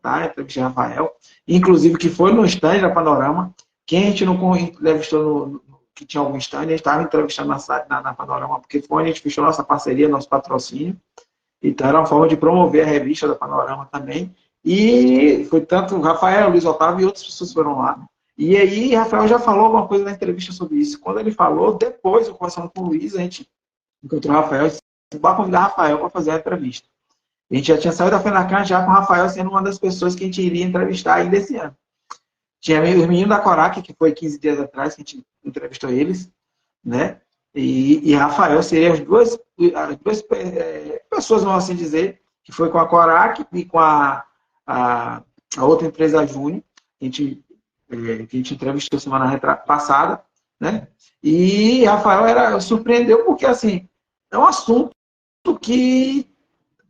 tá a entrevista de Rafael, inclusive que foi no stand da Panorama. Quem a gente não entrevistou que tinha algum stand, a gente estava entrevistando na Panorama, porque foi onde a gente fechou nossa parceria, nosso patrocínio. Então era uma forma de promover a revista da Panorama também. E foi tanto o Rafael, o Luiz Otávio e outras pessoas foram lá. E aí, Rafael já falou alguma coisa na entrevista sobre isso. Quando ele falou, depois, eu conversando com o Luiz, a gente encontrou o Rafael e disse, vai convidar o Rafael para fazer a entrevista. A gente já tinha saído da FENACAN já com o Rafael sendo uma das pessoas que a gente iria entrevistar ainda esse ano. Tinha os meninos da Corac, que foi 15 dias atrás que a gente entrevistou eles, né? E Rafael seria as duas pessoas, vamos assim dizer, que foi com a Corac e com a outra empresa Júnior, que a gente entrevistou semana passada, né? E Rafael surpreendeu porque, assim, é um assunto que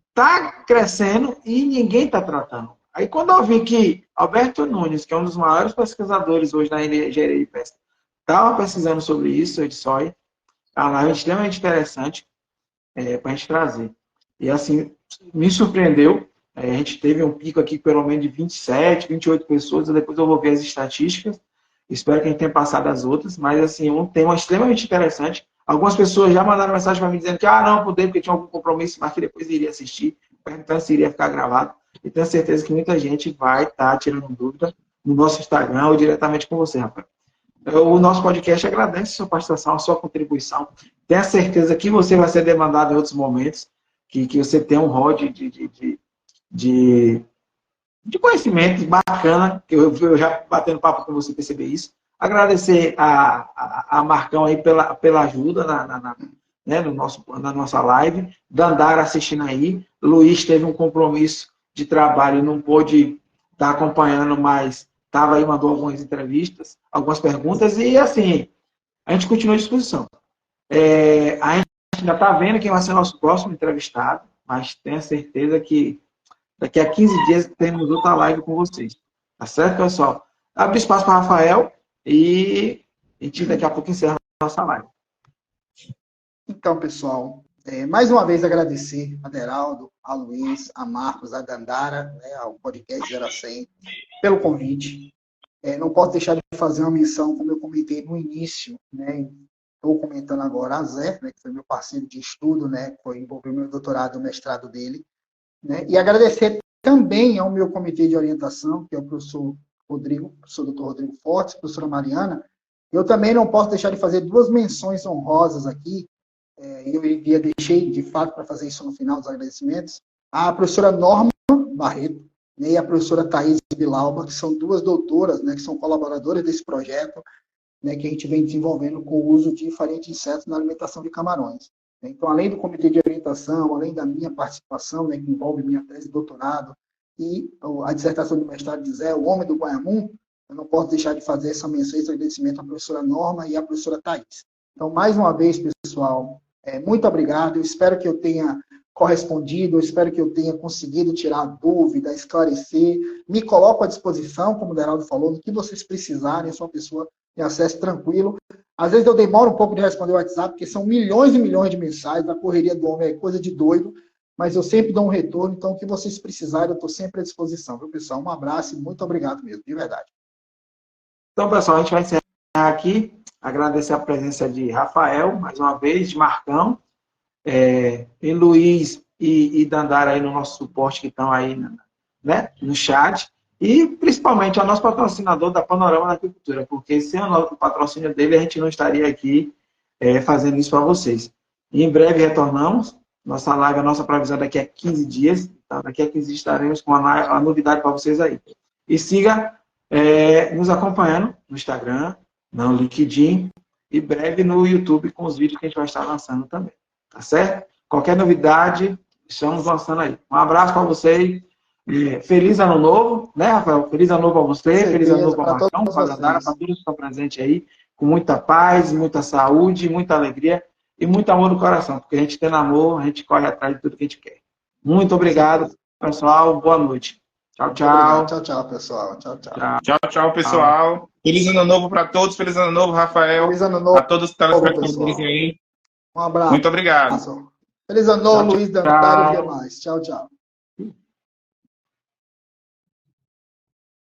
está crescendo e ninguém está tratando. Aí, quando eu vi que Alberto Nunes, que é um dos maiores pesquisadores hoje na engenharia de pesca, estava pesquisando sobre isso, eu disse, olha, é uma live extremamente interessante para a gente trazer. E, assim, me surpreendeu. A gente teve um pico aqui, pelo menos, de 27, 28 pessoas. Depois eu vou ver as estatísticas. Espero que a gente tenha passado as outras. Mas, assim, um tema extremamente interessante. Algumas pessoas já mandaram mensagem para mim dizendo que, não poder, porque tinha algum compromisso, mas que depois iria assistir, perguntando se iria ficar gravado. E tenho certeza que muita gente vai estar tirando dúvida no nosso Instagram ou diretamente com você, Rafael. O nosso podcast agradece a sua participação, a sua contribuição. Tenho certeza que você vai ser demandado em outros momentos, que você tem um rol de conhecimento bacana, que eu já batendo papo com você perceber isso. Agradecer a Marcão aí pela ajuda né, na nossa live. Dandara assistindo aí. Luiz teve um compromisso de trabalho, não pôde estar acompanhando, mas estava aí, mandou algumas entrevistas, algumas perguntas, e assim, a gente continua à disposição. A gente ainda está vendo quem vai ser o nosso próximo entrevistado, mas tenho certeza que daqui a 15 dias temos outra live com vocês. Tá certo, pessoal? Abre espaço para o Rafael e a gente daqui a pouco encerra a nossa live. Então, pessoal, mais uma vez agradecer a Deraldo, a Luiz, a Marcos, a Dandara, né, ao podcast 0 a 100, pelo convite. Não posso deixar de fazer uma menção, como eu comentei no início, né, estou comentando agora a Zé, né, que foi meu parceiro de estudo, né, que envolveu meu doutorado e mestrado dele, né, e agradecer também ao meu comitê de orientação, que é o professor Dr. Rodrigo Fortes, professora Mariana. Eu também não posso deixar de fazer duas menções honrosas aqui, eu deixei, de fato, para fazer isso no final dos agradecimentos, a professora Norma Barreto, né, e a professora Thaís Bilauba, que são duas doutoras, né, que são colaboradoras desse projeto, né, que a gente vem desenvolvendo com o uso de farinha de insetos na alimentação de camarões. Então, além do comitê de orientação, além da minha participação, né, que envolve minha tese de doutorado e a dissertação de mestrado de Zé, o Homem do Guaiamum, eu não posso deixar de fazer essa menção, esse agradecimento à professora Norma e à professora Thaís. Então, mais uma vez, pessoal, muito obrigado. Eu espero que eu tenha correspondido, eu espero que eu tenha conseguido tirar dúvida, esclarecer. Me coloco à disposição, como o Deraldo falou, no que vocês precisarem, eu sou uma pessoa de acesso tranquilo. Às vezes eu demoro um pouco de responder o WhatsApp, porque são milhões e milhões de mensagens, a correria do homem é coisa de doido, mas eu sempre dou um retorno, então o que vocês precisarem, eu estou sempre à disposição, viu, pessoal? Um abraço e muito obrigado mesmo, de verdade. Então, pessoal, a gente vai encerrar aqui. Agradecer a presença de Rafael, mais uma vez, de Marcão, e Luiz e Dandara aí no nosso suporte que estão aí, né, no chat, e principalmente ao nosso patrocinador da Panorama da Agricultura, porque sem o patrocínio dele a gente não estaria aqui fazendo isso para vocês. E em breve retornamos, nossa live, a nossa previsão daqui a 15 dias, tá? Daqui a 15 dias estaremos com a novidade para vocês aí. E siga nos acompanhando no Instagram, no LinkedIn e breve no YouTube com os vídeos que a gente vai estar lançando também. Tá certo? Qualquer novidade, estamos lançando aí. Um abraço para vocês. Feliz ano novo, né, Rafael? Feliz ano novo para você, feliz ano novo para o Marcão, para a Dandara, para todos que estão presentes aí, com muita paz, muita saúde, muita alegria e muito amor no coração, porque a gente tem amor, a gente corre atrás de tudo que a gente quer. Muito obrigado, pessoal. Boa noite. Tchau, tchau. Tchau, tchau, pessoal. Tchau, tchau. Tchau, tchau, pessoal. Feliz ano novo para todos. Feliz ano novo, Rafael. Feliz ano novo. A todos os telespectadores aí. Um abraço. Muito obrigado. Feliz ano novo, Luiz Dantário e demais. Tchau, tchau.